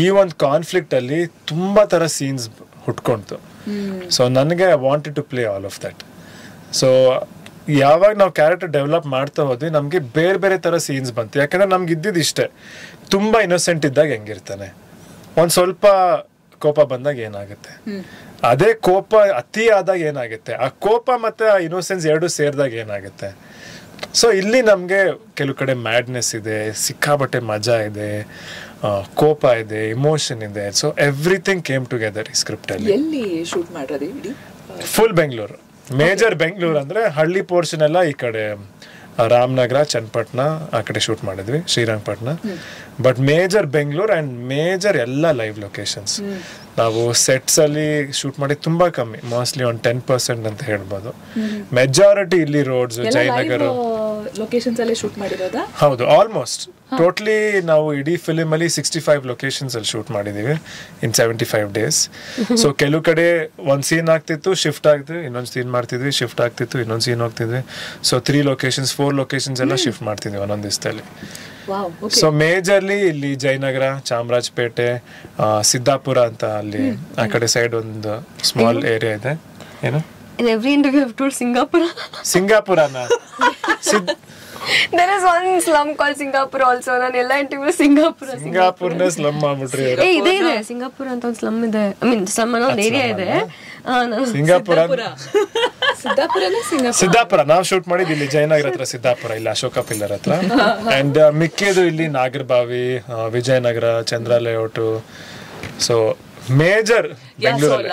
ಈ ಒಂದು ಕಾನ್ಫ್ಲಿಕ್ಟ್ ಅಲ್ಲಿ ತುಂಬಾ ತರ ಸೀನ್ಸ್ ಹುಟ್ಕೊಂತು. ಸೊ ನನಗೆ I wanted to play all of that. So ಯಾವಾಗ ನಾವು ಕ್ಯಾರೆಕ್ಟರ್ ಡೆವಲಪ್ ಮಾಡ್ತಾ ಹೋದ್ವಿ, ನಮ್ಗೆ ಬೇರೆ ಬೇರೆ ತರ ಸೀನ್ಸ್ ಬಂತು. ಯಾಕಂದ್ರೆ ನಮ್ಗೆ ಇದ್ದಿದ್ದು ಇಷ್ಟೇ, ತುಂಬಾ ಇನ್ನೋಸೆಂಟ್ ಇದ್ದಾಗ ಹೆಂಗಿರ್ತಾನೆ, ಒಂದ್ ಸ್ವಲ್ಪ ಕೋಪ ಬಂದಾಗ ಏನಾಗುತ್ತೆ, ಅದೇ ಕೋಪ ಅತಿ ಆದಾಗ ಏನಾಗುತ್ತೆ, ಆ ಕೋಪ ಮತ್ತೆ ಆ ಇನ್ನೋಸೆನ್ಸ್ ಎರಡು ಸೇರಿದಾಗ ಏನಾಗುತ್ತೆ. ಸೊ ಇಲ್ಲಿ ನಮ್ಗೆ ಕೆಲವು ಕಡೆ ಮ್ಯಾಡ್ನೆಸ್ ಇದೆ, ಸಿಕ್ಕಾಬಟ್ಟೆ ಮಜಾ ಇದೆ, ಕೋಪ ಇದೆ, ಇಮೋಷನ್ ಇದೆ. ಸೊ ಎವ್ರಿಥಿಂಗ್ ಕೇಮ್ ಟುಗೆದರ್ ಈ ಸ್ಕ್ರಿಪ್ಟ್ ಅಲ್ಲಿ. ಎಲ್ಲಿ ಶೂಟ್ ಮಾಡೋದು? Full Bengaluru, major Bengaluru. ಅಂದ್ರೆ ಹಳ್ಳಿ ಪೋರ್ಷನ್ ಎಲ್ಲ ಈ ಕಡೆ ರಾಮನಗರ, ಚನ್ನಪಟ್ಟಣ ಆ ಕಡೆ ಶೂಟ್ ಮಾಡಿದ್ವಿ, Srirangapatna. But major Bengaluru and major ಎಲ್ಲ ಲೈವ್ ಲೊಕೇಶನ್ಸ್. ನಾವು ಸೆಟ್ಸ್ ಅಲ್ಲಿ ಶೂಟ್ ಮಾಡಿ ತುಂಬಾ ಕಮ್ಮಿ, ಮೋಸ್ಟ್ಲಿ ಒಂದು 10% ಅಂತ ಹೇಳ್ಬೋದು. ಮೆಜಾರಿಟಿ ಇಲ್ಲಿ ರೋಡ್ಸ್, ಜಯನಗರ ಲೊಕೇಶನ್ಸ್ ಅಲ್ಲಿ ಶೂಟ್ ಮಾಡಿರೋದಾ? ಹೌದು, ಆಲ್ಮೋಸ್ಟ್ ಟೋಟ್ಲಿ ನಾವು ಇಡೀ ಫಿಲಿಮ್ ಅಲ್ಲಿ 65 ಲೊಕೇಶನ್ಸ್ ಅಲ್ಲಿ ಶೂಟ್ ಮಾಡಿದೀವಿ ಇನ್ 75 days. ಸೊ ಕೆಲವು ಕಡೆ ಒಂದ್ ಸೀನ್ ಆಗ್ತಿತ್ತು, ಶಿಫ್ಟ್ ಆಗ್ತಿದ್ವಿ, ಇನ್ನೊಂದು ಸೀನ್ ಮಾಡ್ತಿದ್ವಿ, ಶಿಫ್ಟ್ ಆಗ್ತಿತ್ತು, ಇನ್ನೊಂದು ಸೀನ್ ಹೋಗ್ತಿದ್ವಿ. ಸೊ 3 ಲೊಕೇಶನ್ಸ್ 4 ಲೊಕೇಶನ್ಸ್ ಎಲ್ಲ ಶಿಫ್ಟ್ ಮಾಡ್ತಿದ್ವಿ ಒಂದೊಂದು ದಿವಸದಲ್ಲಿ. ಸೊ ಮೇಜರ್ಲಿ ಇಲ್ಲಿ ಜಯನಗರ, ಚಾಮರಾಜಪೇಟೆ, ಸಿದ್ದಾಪುರ ಅಂತ ಅಲ್ಲಿ ಆ ಕಡೆ ಸೈಡ್ ಒಂದು ಸ್ಮಾಲ್ ಏರಿಯಾ ಇದೆ. ಏನು In every interview I've told Singapore. ಸಿಂಗಾಪುರನ There is one slum called Singapore also. ನಾನು ಎಲ್ಲ ಇಂಟರ್ವ್ಯೂ ಸಿಂಗಾಪುರ್ನ ಸ್ಲಮ್ ಮಾಡ್ಬಿಟ್ರಿ. ಇದೆ ಸಿಂಗಾಪುರ ಅಂತ ಒಂದು ಸ್ಲಮ್ ಇದೆ. ಐ ಮೀನ್ ಸ್ಲಮ್ ಅನ್ನೋ ಒಂದು ಏರಿಯಾ ಇದೆ. ಸಿದ್ದಾಪುರ ನಾವು ಶೂಟ್ ಮಾಡಿದ್ ಇಲ್ಲಿ ಜಯನಗರ ಹತ್ರ, ಸಿದ್ದಾಪುರ ಇಲ್ಲಿ ಅಶೋಕ ಪಿಲ್ಲರ್ ಹತ್ರ. ಅಂಡ್ ಮಿಕ್ಕಿದು ಇಲ್ಲಿ Nagarbhavi, Vijayanagar, Chandra layout. So major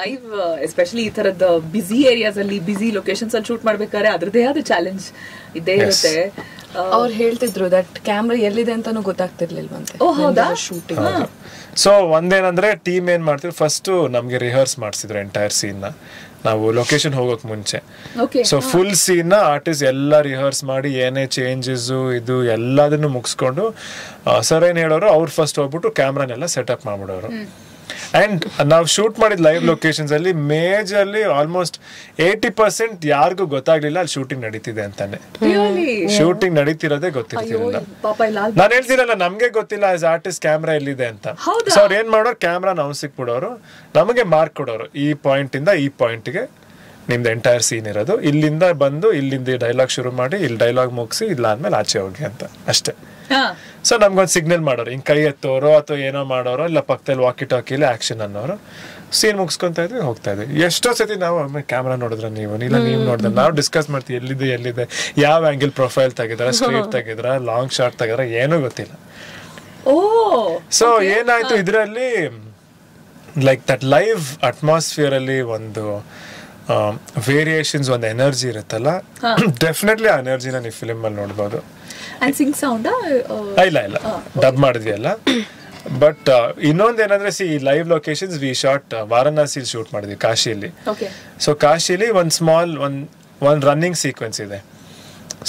live especially ಈ ತರದ ಬಿಸಿ ಏರಿಯಾಸ್ ಅಲ್ಲಿ, ಬಿಸಿ ಲೊಕೇಶನ್ಸ್ ಅಲ್ಲಿ ಶೂಟ್ ಮಾಡ್ಬೇಕಾದ್ರೆ ಅದ್ರದೇ ಆದ ಚಾಲೆಂಜ್ ಇದ್ದೇ ಇರುತ್ತೆ. ಅವ್ರು ಹೇಳ್ತಿದ್ರು ದಟ್ ಕ್ಯಾಮ್ರಾ ಎಲ್ಲಿದೆ ಅಂತಾನು ಗೊತ್ತಾಗ್ತಿರ್ಲಿಲ್ವಂತೆ ಶೂಟಿಂಗ್. ಸೊ ಒಂದೇನಂದ್ರೆ ಟೀಮ್ ಏನ್ ಮಾಡ್ತಿದ್ರು, ಫಸ್ಟ್ ನಮ್ಗೆ ರಿಹರ್ಸ್ ಮಾಡಿಸಿದ್ರು ಎಂಟೈರ್ ಸೀನ್ ನ. ನಾವು ಲೊಕೇಶನ್ ಹೋಗೋಕ್ ಮುಂಚೆ ಸೊ ಫುಲ್ ಸೀನ್ ನ ಆರ್ಟಿಸ್ಟ್ ಎಲ್ಲ ರಿಹರ್ಸ್ ಮಾಡಿ ಏನೇ ಚೇಂಜಸ್ ಇದು ಎಲ್ಲದನ್ನು ಮುಗಿಸ್ಕೊಂಡು ಸರ್ ಏನ್ ಹೇಳೋರು, ಅವ್ರು ಫಸ್ಟ್ ಹೋಗ್ಬಿಟ್ಟು ಕ್ಯಾಮ್ರಾನೆಲ್ಲ ಸೆಟಪ್ ಮಾಡ್ಬಿಡೋರು. ಅಂಡ್ ನಾವು ಶೂಟ್ ಮಾಡಿದ ಲೈವ್ ಲೊಕೇಶನ್ಸ್ ಅಲ್ಲಿ ಮೇಜರ್ಲಿ ಆಲ್ಮೋಸ್ಟ್ 80% ಯಾರಿಗೂ ಗೊತ್ತಾಗ್ಲಿಲ್ಲ ಅಲ್ಲಿ ಶೂಟಿಂಗ್ ನಡೀತಿದೆ ಅಂತಾನೆ. ಶೂಟಿಂಗ್ ನಡೀತಿರೋದೇ ಗೊತ್ತಿರ್ತಿರಲಿಲ್ಲ. ನಾನು ಹೇಳ್ತೀನಲ್ಲ, ನಮ್ಗೆ ಗೊತ್ತಿಲ್ಲ ಆಸ್ ಆರ್ಟಿಸ್ಟ್ ಕ್ಯಾಮ್ರಾ ಎಲ್ಲಿದೆ ಅಂತ. ಸೊ ಅವ್ರು ಏನ್ ಮಾಡೋರು, ಕ್ಯಾಮ್ರಾ ನಾವು ಸಿಕ್ಬಿಡೋರು, ನಮಗೆ ಮಾರ್ಕ್ ಕೊಡೋರು, ಈ ಪಾಯಿಂಟ್ ಇಂದ ಈ ಪಾಯಿಂಟ್ಗೆ ನಿಮ್ದು ಎಂಟೈರ್ ಸೀನ್ ಇರೋದು, ಇಲ್ಲಿಂದ ಬಂದು ಇಲ್ಲಿಂದ ಡೈಲಾಗ್ ಶುರು ಮಾಡಿ ಇಲ್ಲಿ ಡೈಲಾಗ್ ಮುಗಿಸಿ ಇಲ್ಲಾದ್ಮೇಲೆ ಆಚೆ ಹೋಗಿ ಅಂತ ಅಷ್ಟೇ. ಸೊ ನಮ್ಗೊಂದು ಸಿಗ್ನಲ್ ಮಾಡೋರು, ಹಿಂಗ್ ಕೈ ಎತ್ತೋರೋ ಅಥವಾ ಏನೋ ಮಾಡೋರೋ, ಇಲ್ಲ ಪಕ್ಕದಲ್ಲಿ ವಾಕಿ ಟಾಕಿಲಿ ಆಕ್ಷನ್ ಅನ್ನೋರು. ಸೀನ್ ಮುಗಿಸ್ಕೊಂತ ಇದ್ವಿ, ಹೋಗ್ತಾ ಇದ್ವಿ. ಎಷ್ಟೋ ಸತಿ ನಾವು ಕ್ಯಾಮ್ರಾ ನೋಡಿದ್ರ ನೀವು, ಇಲ್ಲ ನೀವು ನೋಡಿದ್ರೆ ನಾವು ಡಿಸ್ಕಸ್ ಮಾಡ್ತೀವಿ ಎಲ್ಲಿದೆ, ಯಾವ ಆಂಗಲ್ ಪ್ರೊಫೈಲ್ ತೆಗಿದ್ರ, ಸ್ಟ್ರೇಟ್ ತೆಗಿದ್ರ, ಲಾಂಗ್ ಶಾರ್ಟ್ ತೆಗಿದ್ರ, ಏನೂ ಗೊತ್ತಿಲ್ಲ. ಸೊ ಏನಾಯ್ತು ಇದರಲ್ಲಿ, ಲೈಕ್ ದಟ್ ಲೈವ್ ಅಟ್ಮಾಸ್ಫಿಯರ್ ಅಲ್ಲಿ ಒಂದು ವೇರಿಯೇಷನ್ಸ್, ಒಂದು ಎನರ್ಜಿ ಇರುತ್ತಲ್ಲ, ಡೆಫಿನೆಟ್ಲಿ ಆ ಎನರ್ಜಿನ ನೀವು ಫಿಲ್ಮ್ ಅಲ್ಲಿ ನೋಡ್ಬೋದು. ಇಲ್ಲ ಡಬ್ ಮಾಡಿದ್ವಿ ಅಲ್ಲ. ಬಟ್ ಇನ್ನೊಂದು ಏನಂದ್ರೆ, live locations we shot Varanasi shoot ಮಾಡಿದ್ವಿ, ಕಾಶಿಯಲ್ಲಿ. ಸೊ ಕಾಶಿಲಿ ಒಂದು ಸ್ಮಾಲ್ ಒಂದು ರನ್ನಿಂಗ್ ಸೀಕ್ವೆನ್ಸ್ ಇದೆ.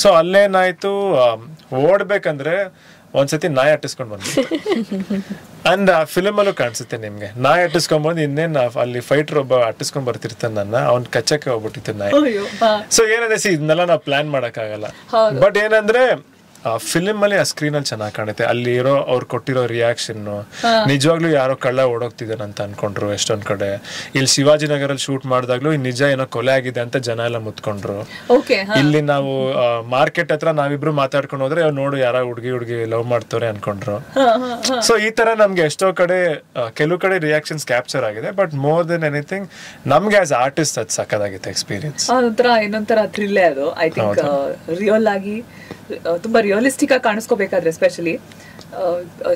ಸೊ ಅಲ್ಲೇನಾಯ್ತು, ಓಡ್ಬೇಕಂದ್ರೆ ಒಂದ್ಸತಿ ನಾಯಿ ಅಟ್ಟಿಸ್ಕೊಂಡ್ ಬಂದ್ವಿ. ಅಂಡ್ ಆ ಫಿಲ್ಮ್ ಅಲ್ಲೂ ಕಾಣಿಸುತ್ತೆ ನಿಮ್ಗೆ, ನಾಯಿ ಅಟ್ಟಿಸ್ಕೊಂಡ್ ಬಂದು ಇನ್ನೇನ್ ಅಲ್ಲಿ ಫೈಟರ್ ಒಬ್ಬ ಅಟ್ಟಿಸ್ಕೊಂಡ್ ಬರ್ತಿರ್ತಾನ, ನನ್ನ ಅವ್ನ್ ಕಚ್ಚಕ್ಕೆ ಹೋಗ್ಬಿಟ್ಟಿತ್ತು ನಾಯಿ. ಸೊ ಏನಂದ್ರೆ ಇದನ್ನೆಲ್ಲ ನಾವು ಪ್ಲಾನ್ ಮಾಡಕ್ ಆಗಲ್ಲ. ಬಟ್ ಏನಂದ್ರೆ ಫಿಲ್ಮ್ ಅಲ್ಲಿ ಆ ಸ್ಕ್ರೀನ್ ಅಲ್ಲಿ ಚೆನ್ನಾಗಿ ಕಾಣುತ್ತೆ, ಅಲ್ಲಿ ಇರೋ ಅವ್ರು ಕೊಟ್ಟಿರೋ ರಿಯಾಕ್ಷನ್, ನಿಜವಾಗ್ಲೂ ಯಾರೋ ಕಳ್ಳ ಓಡೋಗ್ತಿದ್ದಾನೆ ಅಂತ ಅನ್ಕೊಂಡ್ರು ಎಷ್ಟೊಂದ್ ಕಡೆ. ಇಲ್ಲಿ ಶಿವಾಜಿನಗರಲ್ಲಿ ಶೂಟ್ ಮಾಡಿದಾಗ್ಲೂ ನಿಜ ಏನೋ ಕೊಲೆ ಆಗಿದೆ ಅಂತ ಜನ ಎಲ್ಲ ಮುತ್ಕೊಂಡ್ರು. ಇಲ್ಲಿ ನಾವು ಮಾರ್ಕೆಟ್ ಹತ್ರ ನಾವಿಬ್ರು ಮಾತಾಡ್ಕೊಂಡು ಹೋದ್ರೆ ಅವ್ರು ನೋಡು ಯಾರೋ ಹುಡುಗಿ ಲವ್ ಮಾಡ್ತವ್ರೆ ಅನ್ಕೊಂಡ್ರು. ಸೊ ಈ ತರ ನಮ್ಗೆ ಎಷ್ಟೋ ಕಡೆ ಕೆಲವು ಕಡೆ ರಿಯಾಕ್ಷನ್ಸ್ ಕ್ಯಾಪ್ಚರ್ ಆಗಿದೆ. ಬಟ್ ಮೋರ್ ದೆನ್ ಎನಿಥಿಂಗ್ ನಮ್ಗೆ ಆಸ್ ಆರ್ಟಿಸ್ಟ್ ಅದು ಸಕ್ಕದಾಗಿತ್ತು ಎಕ್ಸ್ಪೀರಿಯನ್ಸ್. ಇನ್ನೊಂಥರ ಥ್ರಿಲ್ಲೇ ಅದು. ಐ ಥಿಂಕ್ ರಿಯಲ್ ಆಗಿ ತುಂಬಾ ರಿಯಲಿಸ್ಟಿಕ್ ಆಗಿ ಕಾಣಿಸ್ಕೋಬೇಕಾದ್ರೆ ಎಸ್ಪೆಷಲಿ.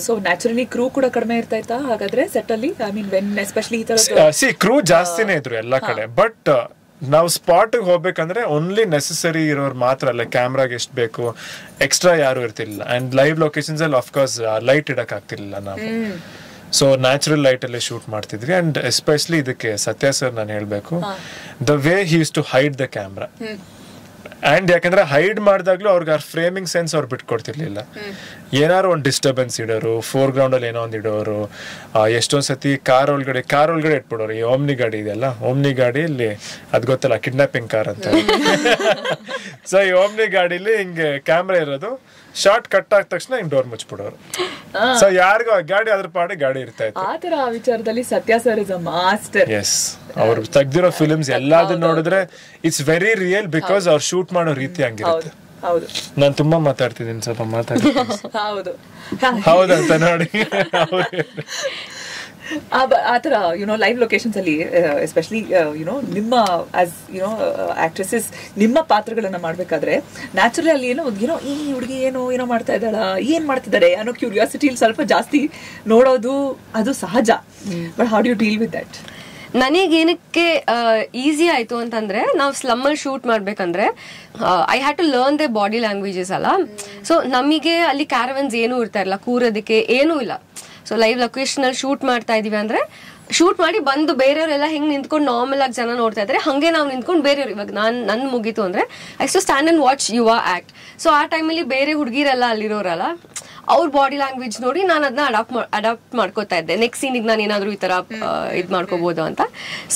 ಸೊ ನ್ಯಾಚುರಲಿ ಕ್ರೂ ಕೂಡ ಕಡಿಮೆ ಇರ್ತಾ ಹಾಗಾದ್ರೆ ಸೆಟ್ ಅಲ್ಲಿ. ಐ ಮೀನ್ ವೆನ್ ಎಸ್ಪೆಷಲಿ ಈ ತರ ಕ್ರೂ ಜಾಸ್ತಿನೇ ಇದ್ರು ಎಲ್ಲಾ ಕಡೆ. ಬಟ್ ನಾವು ಸ್ಪಾಟ್ ಹೋಗ್ಬೇಕಂದ್ರೆ ಓನ್ಲಿ ನೆಸೆಸರಿ ಇರೋರು ಮಾತ್ರ ಅಲ್ಲ, ಕ್ಯಾಮ್ರಾಗೆ ಎಷ್ಟು ಬೇಕು ಎಕ್ಸ್ಟ್ರಾ ಯಾರು ಇರ್ತಿರ್ಲಿಲ್ಲ. ಅಂಡ್ ಲೈವ್ ಲೊಕೇಶನ್ಸ್ ಅಲ್ಲಿ ಆಫ್ಕೋರ್ಸ್ ಲೈಟ್ ಇಡಕ್ ಆಗ್ತಿರ್ಲಿಲ್ಲ ನಾವು. ಸೊ ನ್ಯಾಚುರಲ್ ಲೈಟ್ ಅಲ್ಲೇ ಶೂಟ್ ಮಾಡ್ತಿದ್ವಿ. ಅಂಡ್ ಎಸ್ಪೆಷಲಿ ಇದಕ್ಕೆ ಸತ್ಯ ಸರ್ ನಾನು ಹೇಳ್ಬೇಕು, the way he use to hide the camera. And ಯಾಕಂದ್ರೆ ಹೈಡ್ ಮಾಡಿದಾಗ್ಲೂ ಅವ್ರಿಗೆ ಫ್ರೇಮಿಂಗ್ ಸೆನ್ಸ್ ಅವ್ರು ಬಿಟ್ಕೊಡ್ತಿರ್ಲಿಲ್ಲ. ಏನಾರು ಒಂದು ಡಿಸ್ಟರ್ಬೆನ್ಸ್ ಇಡೋರು, ಫೋರ್ ಗ್ರೌಂಡ್ ಅಲ್ಲಿ ಏನೋ ಒಂದು ಇಡೋರು. ಎಷ್ಟೊಂದ್ ಸತಿ ಕಾರ್ ಒಳಗಡೆ ಇಟ್ಬಿಡೋರು. ಈ ಓಮ್ನಿ ಗಾಡಿ ಇದೆಯಲ್ಲ, ಓಮ್ನಿ ಗಾಡಿಯಲ್ಲಿ ಅದ್ ಗೊತ್ತಲ್ಲ ಕಿಡ್ನಾಪಿಂಗ್ ಕಾರ್ ಅಂತ. ಸೊ ಈ ಓಮ್ನಿ ಗಾಡಿಲಿ ಹಿಂಗೆ ಕ್ಯಾಮ್ರಾ ಇರೋದು, ಶಾರ್ಟ್ ಕಟ್ ಆದ ತಕ್ಷಣ ಹಿಂಗ್ ಡೋರ್ ಮುಚ್ಬಿಡೋರು. ಸೊ ಯಾರಿಗೂ ಗಾಡಿ ಅದ್ರ ಪಾಡಿ ಗಾಡಿ ಇರ್ತಾ ಇತ್ತು. ಆತರ ವಿಚಾರದಲ್ಲಿ Satya sir is a master. Yes, ಅವ್ರು ತೆಗ್ದಿರೋ ಫಿಲ್ಮ್ಸ್ ಎಲ್ಲದನ್ನ ನೋಡಿದ್ರೆ ಇಟ್ಸ್ ವೆರಿ ರಿಯಲ್, ಬಿಕಾಸ್ ಅವ್ರು ಶೂಟ್ ಮಾಡೋ ರೀತಿ ಹಂಗಿರುತ್ತೆ. ಹೌದು, ನಾನು ತುಂಬಾ ಮಾತಾಡ್ತಿದ್ದೀನಿ, ಸ್ವಲ್ಪ ಮಾತಾಡ್ತೀನಿ. ಹೌದಂತ ನೋಡಿ. ಆತರ ಯುನೋ ಲೈವ್ ಲೊಕೇಶನ್ಸ್ ಅಲ್ಲಿ ಎಸ್ಪೆಷಲಿ ಯುನೋ ನಿಮ್ಮ ಆಸ್ ಯುನೋ ಆಕ್ಟ್ರೆಸಸ್ ನಿಮ್ಮ ಪಾತ್ರಗಳನ್ನ ಮಾಡ್ಬೇಕಾದ್ರೆ ನ್ಯಾಚುರಲಿ ಅಲ್ಲಿ ಏನೋ ಈ ಹುಡುಗಿ ಏನೋ ಮಾಡ್ತಾ ಇದ್ದಾಳ, ಏನ್ ಮಾಡ್ತಿದ್ದಾರೆ ಅನ್ನೋ ಕ್ಯೂರಿಯಾಸಿಟಿ ಸ್ವಲ್ಪ ಜಾಸ್ತಿ ನೋಡೋದು ಅದು ಸಹಜ. But how do you deal with that? ನನಗೇನಕ್ಕೆ ಈಸಿ ಆಯ್ತು ಅಂತಂದ್ರೆ, ನಾವು ಸ್ಲಮ್ ಅಲ್ಲಿ ಶೂಟ್ ಮಾಡ್ಬೇಕಂದ್ರೆ I had to learn the body languages ಅಲ್ಲ. ಸೊ ನಮಗೆ ಅಲ್ಲಿ ಕ್ಯಾರವನ್ಸ್ ಏನೂ ಇರ್ತಾ ಇರಲ್ಲ, ಕೂರೋದಕ್ಕೆ ಏನೂ ಇಲ್ಲ. ಸೊ ಲೈವ್ ಲೊಕೇಶನ್ ಅಲ್ಲಿ ಶೂಟ್ ಮಾಡ್ತಾ ಇದೀವಿ ಅಂದ್ರೆ, ಶೂಟ್ ಮಾಡಿ ಬಂದು ಬೇರೆಯವರೆಲ್ಲ ಹೆಂಗ್ ನಿಂತ್ಕೊಂಡು ನಾರ್ಮಲ್ ಆಗಿ ಜನ ನೋಡ್ತಾ ಇದ್ರೆ ಹಂಗೆ ನಾವು ನಿಂತ್ಕೊಂಡು ಬೇರೆಯವ್ರು, ಇವಾಗ ನನ್ ಮುಗೀತು ಅಂದ್ರೆ I to stand and watch Yuva act. So ಆ ಟೈಮಲ್ಲಿ ಬೇರೆ ಹುಡುಗಿರೆಲ್ಲ ಅಲ್ಲಿರೋರಲ್ಲ, ಅವ್ರ ಬಾಡಿ ಲ್ಯಾಂಗ್ವೇಜ್ ನೋಡಿ ನಾನು ಅದನ್ನ ಅಡಾಪ್ಟ್ ಮಾಡ್ಕೋತಾ ಇದ್ದೆ. ನೆಕ್ಸ್ಟ್ ಸೀನಿಗೆ ನಾನು ಏನಾದ್ರು ಈ ತರ ಇದ್ ಮಾಡ್ಕೋಬಹುದು ಅಂತ.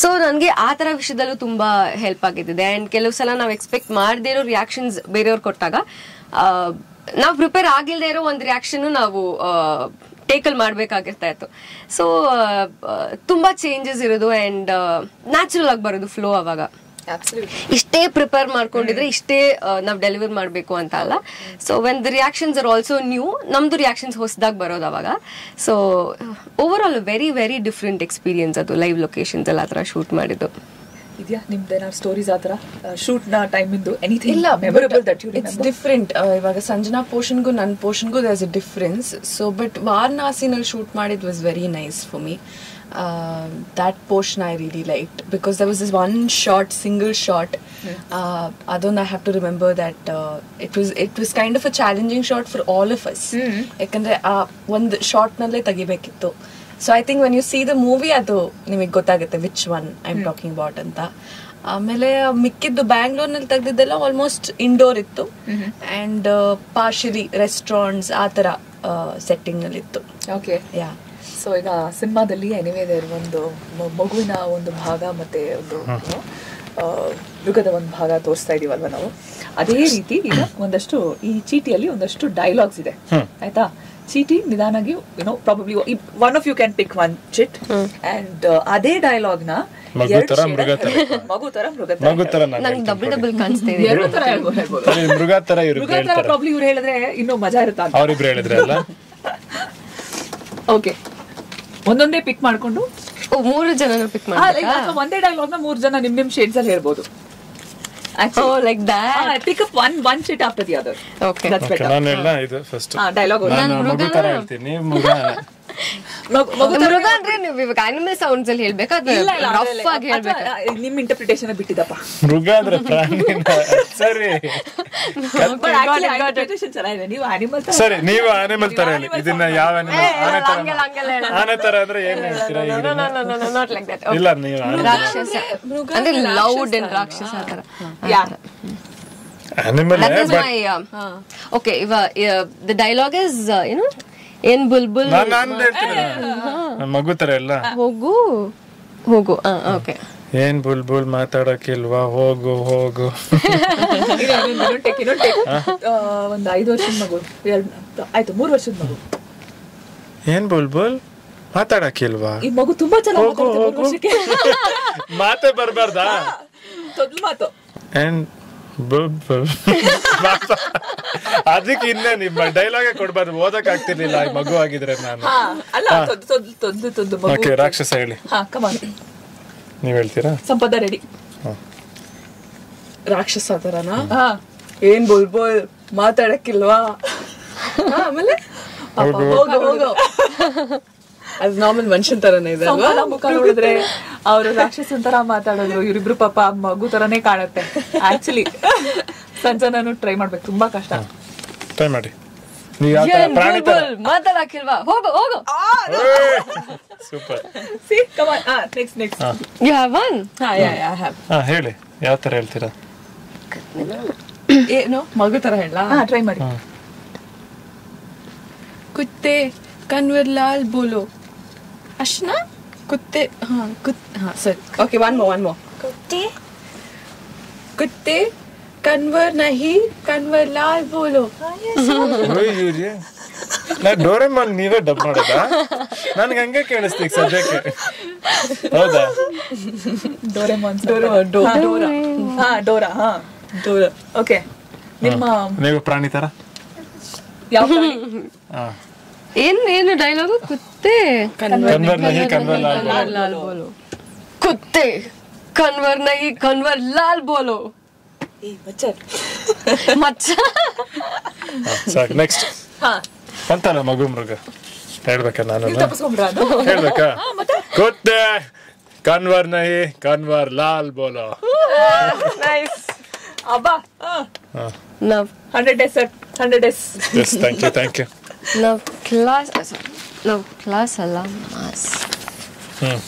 ಸೊ ನನಗೆ ಆ ತರ ವಿಷಯದಲ್ಲೂ ತುಂಬಾ ಹೆಲ್ಪ್ ಆಗಿದ್ದಿದೆ. ಅಂಡ್ ಕೆಲವು ಸಲ ನಾವು ಎಕ್ಸ್ಪೆಕ್ಟ್ ಮಾಡದೇ ಇರೋ ರಿಯಾಕ್ಷನ್ಸ್ ಬೇರೆಯವ್ರು ಕೊಟ್ಟಾಗ ನಾವು ಪ್ರಿಪೇರ್ ಆಗಿಲ್ಲದೆ ಇರೋ ಒಂದು ರಿಯಾಕ್ಷನ್ ನಾವು ಟೇಕಲ್ ಮಾಡ್ಬೇಕಾಗಿರ್ತಾ ಇತ್ತು. ಸೊ ತುಂಬಾ ಚೇಂಜಸ್ ಇರೋದು ಅಂಡ್ ನ್ಯಾಚುರಲ್ ಆಗಿ ಬರೋದು ಫ್ಲೋ ಅವಾಗ. ಇಷ್ಟೇ ಪ್ರಿಪೇರ್ ಮಾಡ್ಕೊಂಡಿದ್ರೆ ಇಷ್ಟೇ ನಾವ್ ಡೆಲಿವರ್ ಮಾಡ್ಬೇಕು ಅಂತ ಅಲ್ಲ. So when the reactions are also new, ನಮ್ದು ರಿಯಾಕ್ಷನ್ಸ್ ಹೊಸದಾಗಿ ಬರೋದು ಅವಾಗ. So overall very very different experience ಅದು ಲೈವ್ ಲೊಕೇಶನ್ಸ್ ಅಲ್ಲಿ ಆತರ ಶೂಟ್ ಮಾಡಿದ್ದು. ಇದೆಯಾ ನಿಮ್ದೇನಾದ್ರು ಸ್ಟೋರೀಸ್ ಆತರ ಶೂಟ್ ನ ಟೈಮ್ ಇಂದು ಎನಿಥಿಂಗ್ ಇಲ್ಲ memorable that you remember? It's different. ಇವಾಗ ಸಂಜನಾ ಪೋರ್ಷನ್ಗೂ ನನ್ನ ಪೋರ್ಷನ್ಗೂ there is a difference. So but ವಾರಣಾಸಿನಲ್ಲಿ ಶೂಟ್ ಮಾಡಿದ್ was very nice for me. That portion I really liked because there was this one shot, single shot. Adon I have to remember that it was kind of a challenging shot for all of us. Ekandre one shot nalle tagibekittu. So I think when you see the movie adu nimage gottagutte which one I'm talking about anta. ಆಮೇಲೆ ಮಿಕ್ಕಿದ್ದು ಬ್ಯಾಂಗ್ಳೂರ್ನಲ್ಲಿ ತೆಗ್ದಿದ್ದೆಲ್ಲ ಆಲ್ಮೋಸ್ಟ್ ಇಂಡೋರ್ ಇತ್ತು ಅಂಡ್ ಪಾರ್ಷಿಯಲಿ ರೆಸ್ಟೋರೆಂಟ್ಸ್ ಆ ಥರ ಸೆಟ್ಟಿಂಗ್ ನಲ್ಲಿ ಇತ್ತು. Okay yeah. ಸೊ ಈಗ ಸಿನಿಮಾದಲ್ಲಿ ಎನಿವೇ ಒಂದು ಮಗುವಿನ ಒಂದು ಭಾಗ ಮತ್ತೆ ಒಂದು ಮೃಗದ ಒಂದು ಭಾಗ ತೋರಿಸ್ತಾ ಇದೀವಲ್ವ ನಾವು. ಅದೇ ರೀತಿ ಈಗ ಒಂದಷ್ಟು ಈ ಚೀಟಿಯಲ್ಲಿ ಒಂದಷ್ಟು ಡೈಲಾಗ್ಸ್ ಇದೆ ಆಯ್ತಾ. ಚೀಟಿ ನಿಧಾನಾಗಿ probably one of you can pick one chit and ಅದೇ ಡೈಲಾಗ್ ನ ಮಗು ತರ ಮೃಗ ತರ ಪ್ರಾಬ್ಲಿ ಇವ್ರು ಹೇಳಿದ್ರೆ ಇನ್ನೂ ಮಜಾ ಇರುತ್ತೆ. ಓಕೆ, ಒಂದೊಂದೇ ಪಿಕ್ ಮಾಡ್ಕೊಂಡು 3 ಜನ ಪಿಕ್ ಮಾಡಿ ಒಂದೇ ಡೈಲಾಗ್ ನ 3 ಜನ ನಿಮ್ ಶೇಡ್ಸ್ ಅಲ್ಲಿ ಹೇಳ್ಬೋದು. like that. Pick up one shit after the other. Okay. That's better. ನಾನು ಎಲ್ಲ ಇದು ಫಸ್ಟ್ ಡೈಲಾಗ್ ನಾನು ಮಗು ತರ ಹೇಳ್ತೀನಿ, ಮಗ ಮೃಗ ಅಂದ್ರೆ ನೀವು ಇವಾಗ ಅನಿಮಲ್ ಸೌಂಡ್ಸ್ ಅಲ್ಲಿ ಹೇಳ್ಬೇಕಾ ಅಥವಾ ರಫ್ ಆಗಿ ಹೇಳ್ಬೇಕಾ? ನಿಮ್ ಇಂಟರ್ಪ್ರಿಟೇಷನ್ ಬಿಟ್ಟಿದಪ್ಪ. ಮೃಗ ಅಂದ್ರೆ ಪ್ರಾಣಿನ. ಸರಿ ನೀವು ಅನಿಮಲ್ ಸರಿ, ನೀವು ಅನಿಮಲ್ ತರ ಹೇಳಿ. ಇದನ್ನ ಯಾವ ಆನೆ ತರ ಅಂದ್ರೆ ಏನ್ ಹೇಳ್ತೀರಾ? ಇಲ್ಲ, ನೀವು ರಾಕ್ಷಸ ಅಂದ್ರೆ ಲೌಡ್ ಅಂಡ್ ರಾಕ್ಷಸ ತರ. Animal. Okay, the dialogue is ಏನ್ ಬುಲ್ಬುಲ್ ನಾನು ಹೇಳ್ತೀನಿ ಮಗು ತರ ಎಲ್ಲ ಹೋಗು. ಓಕೆ, ಏನ್ ಬುಲ್ಬುಲ್ ಮಾತಾಡಕ್ಕಿಲ್ವಾ, ಹೋಗು. ಒಂದ್ 5 ವರ್ಷದ ಮಗು, ಆಯ್ತು 3 ವರ್ಷದ ಮಗು. ಏನ್ ಬುಲ್ಬುಲ್ ಮಾತಾಡಕ್ಕಿಲ್ವಾ? ಈ ಮಗು ತುಂಬಾ ಚೆನ್ನಾಗಿ ಮಾತೇ ಬರ್ಬಾರ್ದಾ? ತೊದ್ಲು ಮಾತು. ಅದಕ್ಕೆ ಇನ್ನೇ ನಿಮ್ಮ ಡೈಲಾಗ್ ಕೊಡ್ಬಾರ್ದು, ಓದಕ್ ಆಗ್ತಿರ್ಲಿಲ್ಲ ಮಗು ಆಗಿದ್ರೆ ನಾನು. ಓಕೆ, ರಾಕ್ಷಸ ಹೇಳಿ. ನೀವ್ ಹೇಳ್ತೀರಾ? ಸಂಪದ ರೆಡಿ. ರಾಕ್ಷಸ ತರನಾ? ಏನ್ ಬುಲ್ಬುಲ್ ಮಾತಾಡಕ್ಕಿಲ್ವಾ? ಆಮೇಲೆ ಹೋಗು. ಅದು ನಾರ್ಮಲ್ ಮನುಷ್ಯನ್ ತರನೇ ಇದೆ ಅಲ್ವಾ? ಮುಖ ನೋಡಿದ್ರೆ ಅವರು ರಾಕ್ಷಸನ್ ತರ ಮಾತಾಡೋದು, ಇವರಿಬ್ರು ಪಾಪ ಮಗು ತರನೇ ಕಾಣುತ್ತೆ. ಆಕ್ಚುಲಿ ಸಂಜನಾನು ಟ್ರೈ ಮಾಡ್ಬೇಕು, ತುಂಬಾ ಕಷ್ಟ. ಟ್ರೈ ಮಾಡಿ. ಮಾತಾಡಕ್ಕಿಲ್ವಾ? ಹೋಗು. Super. See, come on. Next. You have one? I have. ಹೇಳಿ, ಯಾವ ತರ ಹೇಳ್ತೀರಾ? ಏನು ಮಗು ತರ ಹೇಳ? ಟ್ರೈ ಮಾಡಿ. ಕುತ್ತೆ ಕನ್ವರ್ ಲಾಲ್ ಬೋಲೋ. ಅಷ್ಟನಾ? ಕುತ್ತೆ. ಸರಿ. Okay, one more. ಕುತ್ತೆ ಕನ್ವರ್ ನಹಿ ಕನ್ವರ್ ಲಾಲ್ ಬೋಲೋ. ನಾ ಡೋರೆಮಾನ್ ನೀವೇ ಡಬ್ ಮಾಡೋದಾ? ನನ್ಗೆ ಹಂಗೆ ಕೇಳಿಸ್ತೀವಿ ಸದ್ಯಕ್ಕೆ. ಹೌದಾ? Doraemon Dora. ಓಕೆ, ನಿಮ್ಮ ನೀವು ಪ್ರಾಣಿ ತರ ಯಾವ ಏನು ಡೈಲಾಗು? ಕುತ್ತೆ ಕನ್ವರ್ ನಹಿ ಕನ್ವರ್ ಲಾಲ್ ಬೋಲೋ. ಕುತ್ತೆ ಕನ್ವರ್ ನಹಿ ಕನ್ವರ್ ಲಾಲ್ ಬೋಲೋ. ಮಚ್ಚ. ಸಾಕು, ನೆಕ್ಸ್ಟ್. ಅಂತಲ್ಲ ಮಗು ಮೃಗ ಹೇಳ್ಬೇಕಾ? ನಾನು ಹೇಳ್ಬೇಕಾ? ಕುತ್ತೆ ಕನ್ವರ್ ನಹಿ ಕನ್ವರ್ ಲಾಲ್ ಬೋಲೋ. ನೈಸ್. ಅಬ್ಬಾ. Now 100 days, sir. 100 days. Yes, thank you. Now class ಅಲ್ಲ ಮಾಸ್.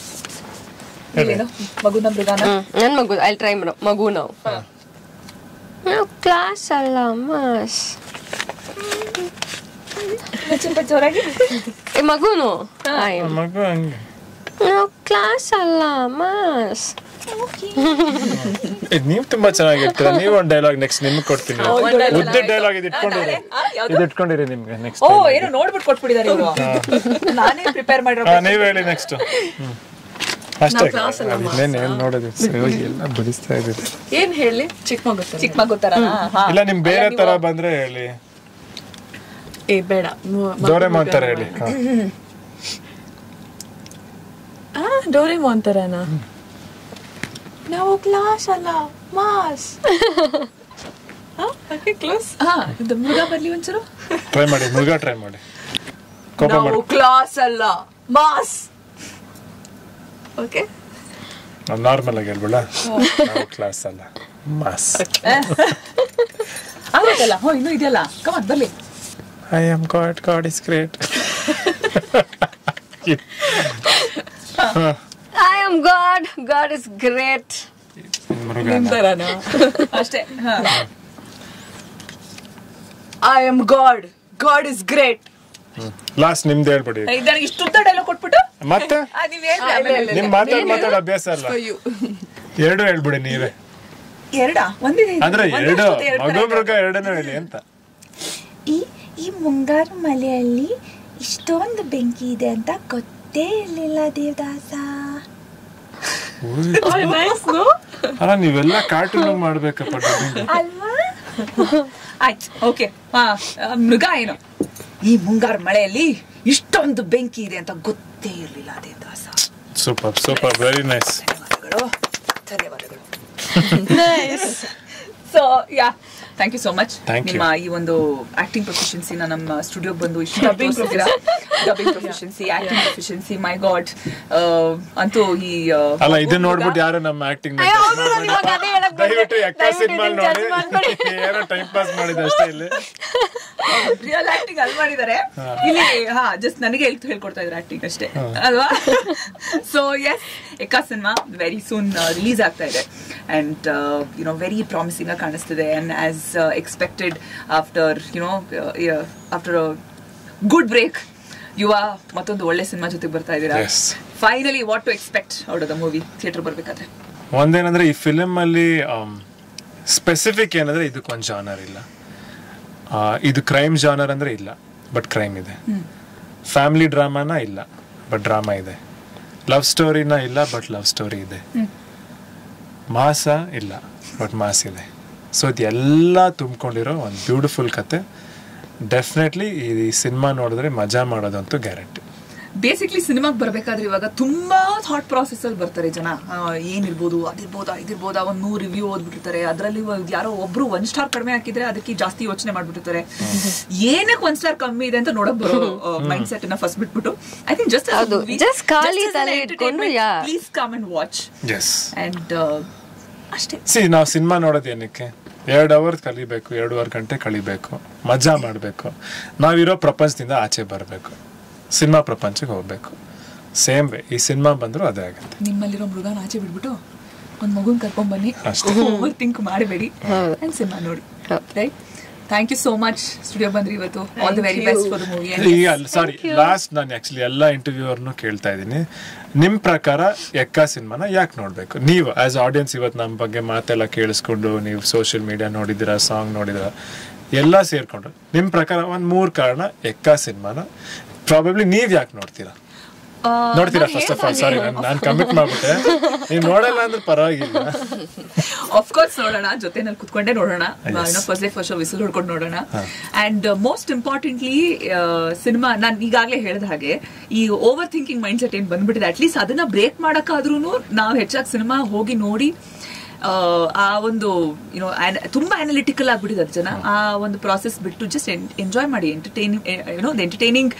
ಏನು ಮಗುನ ಮೃಗನ? ನನ್ನ ಮಗು. ಐ ಟ್ರೈ ಮಗು ನಾವು. ಕ್ಲಾಸ್ ಅಲ್ಲ ಮಾಸ್. ಜೋರಾಗಿ ಮಗುನು ಮಗು ಹಂಗೆ. ಕ್ಲಾಸ್ ಅಲ್ಲ ಮಾಸ್. ನೀವ್ ತುಂಬಾ ಚೆನ್ನಾಗಿರ್ತೀರ. ನೀವ್ ಒಂದ್ ಡೈಲಾಗ್ ನೆಕ್ಸ್ಟ್ ನಿಮ್ಗೆ ಕೊಡ್ತೀನಿ. ಉದ್ದ ಡೈಲಾಗ್ ಇದು ಇಟ್ಕೊಂಡಿರಿ ನಿಮ್ಗೆ ನೆಕ್ಸ್ಟ್. ಓ ಏನೋ ನೋಡ್ಬಿಟ್ಟು ಕೊಟ್ಬಿಟ್ಟಿದ್ದಾರೆ ಇವರು. ನಾನೇ ಪ್ರಿಪೇರ್ ಮಾಡಿರೋ. ನೀವ್ ಹೇಳಿ ನೆಕ್ಸ್ಟ್. ಅಷ್ಟೇ ಏನ್ ನೋಡೋದು ಎಲ್ಲ ಬಡಿಸ್ತಾ ಇದ್ದೀರಿ. ಏನ್ ಹೇಳಿ? ಚಿಕ್ಕ ಮಗು ತರ ಇಲ್ಲ ನಿಮ್ ಬೇರೆ ತರ ಬಂದ್ರೆ ಹೇಳಿ. ಬೇಡ, ಡೋರೆಮಾನ್ ತರ ಹೇಳಿ. ಡೋರೆಮಾನ್ ತರನಾ? ನಾವು ಕ್ಲಾಸ್ ಅಲ್ಲ, ಮಾಸ್. ಕ್ಲಾಸ್. ಮೃಗ ಬರ್ಲಿ ಒಂಚೂರು ಟ್ರೈ ಮಾಡಿ. ಮೃಗ ಟ್ರೈ ಮಾಡಿ. ಕೋಪ ಮಾಡಿ. ನಾವು ಕ್ಲಾಸ್ ಅಲ್ಲ, ಮಾಸ್. ಓಕೆ, ನಾರ್ಮಲ್ ಆಗಿ ಹೇಳ್ಬೇಡ. ನಾವು ಕ್ಲಾಸ್ ಅಲ್ಲ, ಮಾಸ್. ಆಗೋದಲ್ಲ. ಇನ್ನೂ ಇದೆಯಲ್ಲ, ಕಮಾನ್ ಬರ್ಲಿ. I am God, God is great. I am God, God is great. ಅಷ್ಟೇ. I am God, God is great. Last ನಿಮ್ದು ಹೇಳ್ಬಿಡಿ. ನನಗೆ ಇಷ್ಟುದ್ದ ಡೈಲಾಗ್ ಕೊಟ್ಬಿಟ್ಟು ಮತ್ತೆ ನಿಮ್ ಮಾತಾಡ ಅಭ್ಯಾಸ ಅಲ್ಲ. ಎರಡು ಹೇಳ್ಬಿಡಿ ನೀವೇ. ಎರಡಾ? ಒಂದಿದೆ ಅಂದ್ರೆ ಎರಡು ಮಗು ಮೃಗ ಎರಡನ್ನೂ ಹೇಳಿ ಅಂತ. ಈ ಮುಂಗಾರು ಮಳೆಯಲ್ಲಿ ಇಷ್ಟೊಂದು ಬೆಂಕಿ ಇದೆ ಅಂತ ಗೊತ್ತೇ ಇರ್ಲಿಲ್ಲ ದೇವದಾಸ. ಅಲ್ಲ ನೀವೆಲ್ಲ ಕಾರ್ಟೂನ್ ಮಾಡ್ಬೇಕಪ್ಪ ಅಲ್ವಾ? ಆಯ್ತು, ಓಕೆ. ಮೃಗ ಏನು? ಈ ಮುಂಗಾರು ಮಳೆಯಲ್ಲಿ ಇಷ್ಟೊಂದು ಬೆಂಕಿ ಇದೆ ಅಂತ ಗೊತ್ತೇ ಇರ್ಲಿಲ್ಲ Devdas. Super super, very nice. ಧನ್ಯವಾದಗಳು. So yeah, thank you so much. ನಿಮ್ಮ ಈ ಒಂದು ಆಕ್ಟಿಂಗ್ ಪ್ರೊಫಿಷಿಯನ್ಸಿನ ನಮ್ಮ ಸ್ಟುಡಿಯೋಗೆ ಬಂದು ಇಷ್ಟು dubbing proficiency, acting proficiency, my god. ಅಂತೂ ಈ ಅಲ್ಲ ಇದನ್ನ ನೋಡ್ಬಿಟ್ಟು ಯಾರು ನಮ್ಮ ಆಕ್ಟಿಂಗ್ ದಯವಿಟ್ಟು ಎಕ್ಕ ಸಿನಿಮಾ ನೋಡಿ ಏನೋ ಟೈಮ್ ಪಾಸ್ ಮಾಡಿದ ಅಷ್ಟೇ. ಇಲ್ಲಿ ರಿಯಲ್ ಆಕ್ಟಿಂಗ್ ಅಲ್ಲಿ ಮಾಡಿದ್ದಾರೆ, ಇಲ್ಲಿ ಜಸ್ಟ್ ನನಗೆ ಹೇಳ್ಕೊಡ್ತಾ ಇದ್ದಾರೆ ಆಕ್ಟಿಂಗ್ ಅಷ್ಟೇ ಅಲ್ವಾ? So yes, Ekka cinema very soon release ಆಗ್ತಾ ಇದೆ ಅಂಡ್ ವೆರಿ ಪ್ರಾಮಿಸಿಂಗ್ ಆಗಿ ಕಾಣಿಸ್ತಿದೆ. And as expected after after a good break, ಯುವ ಮತ್ತೊಂದು ಒಳ್ಳೆ ಸಿನಿಮಾ ಜೊತೆಗೆ ಬರ್ತಾ ಇದ್ದೀರಾ. Finally what to expect out of the movie theatre ಬರ್ಬೇಕಾದ್ರೆ? ಒಂದೇನಂದ್ರೆ ಈ ಫಿಲ್ಮ್ ಅಲ್ಲಿ ಸ್ಪೆಸಿಫಿಕ್ ಏನಂದ್ರೆ ಇದಕ್ಕೊಂದು ಜಾನರ್ ಇಲ್ಲ. ಇದು ಕ್ರೈಮ್ ಜಾನರ್ ಅಂದ್ರೆ ಇಲ್ಲ, ಬಟ್ ಕ್ರೈಮ್ ಇದೆ. ಫ್ಯಾಮಿಲಿ ಡ್ರಾಮಾನ ಇಲ್ಲ, ಬಟ್ ಡ್ರಾಮಾ ಇದೆ. ಲವ್ ಸ್ಟೋರಿನ ಇಲ್ಲ, ಬಟ್ ಲವ್ ಸ್ಟೋರಿ ಇದೆ. ಮಾಸ ಇಲ್ಲ, ಬಟ್ ಮಾಸ್ ಇದೆ. ಸೊ ಇದೆಲ್ಲ ತುಂಬಿಕೊಂಡಿರೋ ಒಂದು ಬ್ಯೂಟಿಫುಲ್ ಕತೆ. ಡೆಫಿನೆಟ್ಲಿ ಈ ಸಿನಿಮಾ ನೋಡಿದ್ರೆ ಮಜಾ ಮಾಡೋದಂತೂ ಗ್ಯಾರಂಟಿ. ಬೇಸಿಕ್ಲಿ ಸಿನಿಮಾಗೆ ಬರ್ಬೇಕಾದ್ರೆ ಇವಾಗ ತುಂಬಾ ಥಾಟ್ ಪ್ರಾಸೆಸ್ ಅಲ್ಲಿ ಬರ್ತಾರೆ ಜನ. ಏನಿರ್ಬೋದು, ಇದಿರ್ಬೋದಾ, ಒಂದು 100 ರಿವ್ಯೂ ಓದ್ಬಿಟ್ಟಿರ್ತಾರೆ. ಅದರಲ್ಲಿ ಯಾರೋ ಒಬ್ರು 1 ಸ್ಟಾರ್ ಕಡಿಮೆ ಹಾಕಿದ್ರೆ ಅದಕ್ಕೆ ಜಾಸ್ತಿ ಯೋಚನೆ ಮಾಡ್ಬಿಟ್ಟಿರ್ತಾರೆ. ಏನಕ್ಕೆ 1 ಸ್ಟಾರ್ ಕಮ್ಮಿ ಇದೆ ಅಂತ ನೋಡಕ್ ಬರೋ ಮೈಂಡ್ ಸೆಟ್ ನ ಫಸ್ಟ್ ಬಿಟ್ಬಿಟ್ಟು ಐ ಥಿಂಕ್ ಜಸ್ಟ್ ಖಾಲಿ ತಲೆ ಇಟ್ಕೊಂಡು please come and watch. And ಅಷ್ಟೇ. ನಾವು ಸಿನಿಮಾ ನೋಡೋದು ಏನಕ್ಕೆ 2 ಅವರ್ ಕಲಿಬೇಕು, 2.5 ಗಂಟೆ ಕಳಿಬೇಕು, ಮಜಾ ಮಾಡಬೇಕು. ನಾವಿರೋ ಪ್ರಪಂಚದಿಂದ ಆಚೆ ಬರಬೇಕು, ಸಿನಿಮಾ ಪ್ರಪಂಚಕ್ಕೆ ಹೋಗ್ಬೇಕು. ಸೇಮ್ ವೇ ಈ ಸಿನಿಮಾ ಬಂದ್ರು ಅದೇ ಆಗುತ್ತೆ. ನಿಮ್ಮಲ್ಲಿರೋ ಮೃಗನ ಆಚೆ ಬಿಟ್ಬಿಟ್ಟು ಒಂದ್ ಮಗುನ್ ಕರ್ಕೊಂಡ್ ಬನ್ನಿ, ಓವರ್ ಥಿಂಕ್ ಮಾಡಬೇಡಿ, ಅಂಡ್ ಸಿನಿಮಾ ನೋಡಿ. Right? Thank you so much. Studio ಬಂದ್ರಿ ಇವತ್ತು. All the very best for the movie. ಈಗ ಸಾರಿ, ಲಾಸ್ಟ್ ನಾನು ಆಕ್ಚುಲಿ ಎಲ್ಲ ಇಂಟರ್ವ್ಯೂವರ್ನು ಕೇಳ್ತಾ ಇದ್ದೀನಿ, ನಿಮ್ ಪ್ರಕಾರ ಎಕ್ಕ ಸಿನಿಮಾನ ಯಾಕೆ ನೋಡ್ಬೇಕು? ನೀವು ಆಸ್ ಆಡಿಯನ್ಸ್ ಇವತ್ತು ನಮ್ಮ ಬಗ್ಗೆ ಮಾತೆಲ್ಲ ಕೇಳಿಸ್ಕೊಂಡು, ನೀವು ಸೋಷಿಯಲ್ ಮೀಡಿಯಾ ನೋಡಿದಿರ, ಸಾಂಗ್ ನೋಡಿದಿರ, ಎಲ್ಲ ಸೇರ್ಕೊಂಡು ನಿಮ್ ಪ್ರಕಾರ ಒಂದ್ 3 ಕಾರಣ ಎಕ್ಕ ಸಿನಿಮಾನ ಪ್ರಾಬಬ್ಲಿ ನೀವ್ ಯಾಕೆ ನೋಡ್ತೀರಾ? ಫಸ್ಟ್ ಆಫ್ ಆಲ್ ಸಾರಿ, ನಾನು ಕಮಿಟ್ ಮಾಡ್ಬಿಟ್ಟೆ. ನೀವು ನೋಡಲ್ಲ ಅಂದ್ರೆ ಪರವಾಗಿಲ್ಲ. ಆಫ್ ಕೋರ್ಸ್ ನೋಡೋಣ, ಜೊತೆನಲ್ಲಿ ಕುತ್ಕೊಂಡೇ ನೋಡೋಣ. First day first show whistle ಹೊಡ್ಕೊಂಡು ನೋಡೋಣ. ಅಂಡ್ ಮೋಸ್ಟ್ ಇಂಪಾರ್ಟೆಂಟ್ಲಿ ಸಿನಿಮಾ, ನಾನು ಈಗಾಗಲೇ ಹೇಳಿದ ಹಾಗೆ ಈ ಓವರ್ ಥಿಂಕಿಂಗ್ ಮೈಂಡ್ ಸೆಟ್ ಏನ್ ಬಂದ್ಬಿಟ್ಟಿದೆ, ಅಟ್ಲೀಸ್ಟ್ ಅದನ್ನ ಬ್ರೇಕ್ ಮಾಡಕ್ಕಾದ್ರೂ ನಾವು ಹೆಚ್ಚಾಗಿ ಸಿನಿಮಾ ಹೋಗಿ ನೋಡಿ ಆ ಒಂದು ತುಂಬಾ ಅನಾಲಿಟಿಕಲ್ ಆಗ್ಬಿಟ್ಟಿದೆ ಜನ. ಆ ಒಂದು ಪ್ರಾಸೆಸ್ ಬಿಟ್ಟು ಜಸ್ಟ್ ಎಂಜಾಯ್ ಮಾಡಿ, ಎಂಟರ್ಟೈನಿಂಗ್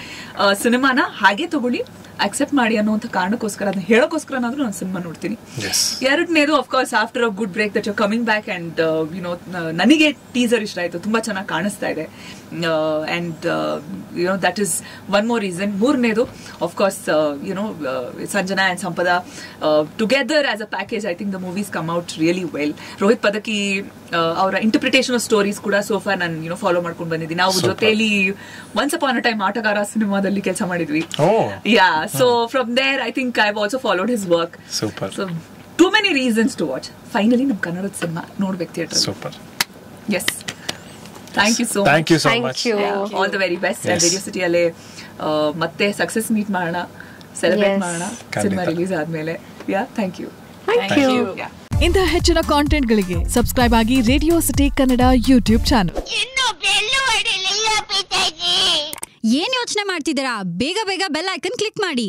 ಸಿನಿಮಾನ ಹಾಗೆ ತಗೊಳ್ಳಿ, ಅಕ್ಸೆಪ್ಟ್ ಮಾಡಿ ಅನ್ನೋಂಥ ಕಾರಣಕ್ಕೋಸ್ಕರ, ಅದನ್ನ ಹೇಳೋಕ್ಕೋಸ್ಕರನಾದ್ರೂ ನಾನು ಸಿನಿಮಾ ನೋಡ್ತೀನಿ. ಎರಡನೇದು of course after a good break that you coming back and ನನಗೆ ಟೀಸರ್ ಇಷ್ಟ ಆಯ್ತು, ತುಂಬಾ ಚೆನ್ನಾಗಿ ಕಾಣಿಸ್ತಾ ಇದೆ. And that is one more reason. ಮೂರನೇದು of course Sanjana and Sampada together as a package, I think the movies come out really well. Rohit Padaki ಅವರ ಇಂಟರ್ಪ್ರಿಟೇಷನ್ ಆಫ್ ಸ್ಟೋರೀಸ್ ಕೂಡ ಸೋಫಾ ನಾನು ಫಾಲೋ ಮಾಡ್ಕೊಂಡು ಬಂದಿದ್ದೀನಿ. ನಾವು ಜೊತೆಲಿ ಒನ್ಸ್ ಅಪಾನ್ ಅ ಟೈಮ್ ಆಟಗಾರ ಸಿನಿಮಾದಲ್ಲಿ ಕೆಲಸ ಮಾಡಿದ್ವಿ. Yeah, so from there I think I have also followed his work. Super. So too many reasons to watch. Finally ನಮ್ಮ ಕನ್ನಡದ ಸಿನಿಮಾ ನೋಡ್ಬೇಕು theatre. Super. Yes, thank you so thank you so much. All the very best. Radio ಸಿಟಿಯಲ್ಲೇ ಮತ್ತೆ ಸಕ್ಸಸ್ ಮೀಟ್ ಮಾಡೋಣ, ಸೆಲೆಬ್ರೇಟ್ ಮಾಡೋಣ ಸಿನಿಮಾ ರಿಲೀಸ್ ಆದ್ಮೇಲೆ. Yeah, thank you. ಇಂತಹ ಹೆಚ್ಚಿನ ಕಾಂಟೆಂಟ್ಗಳಿಗೆ ಸಬ್ಸ್ಕ್ರೈಬ್ ಆಗಿ radio city Kannada YouTube channel. ಏನ್ ಯೋಚನೆ ಮಾಡ್ತಿದ್ದೀರಾ? ಬೇಗ ಬೇಗ ಬೆಲ್ ಐಕನ್ ಕ್ಲಿಕ್ ಮಾಡಿ.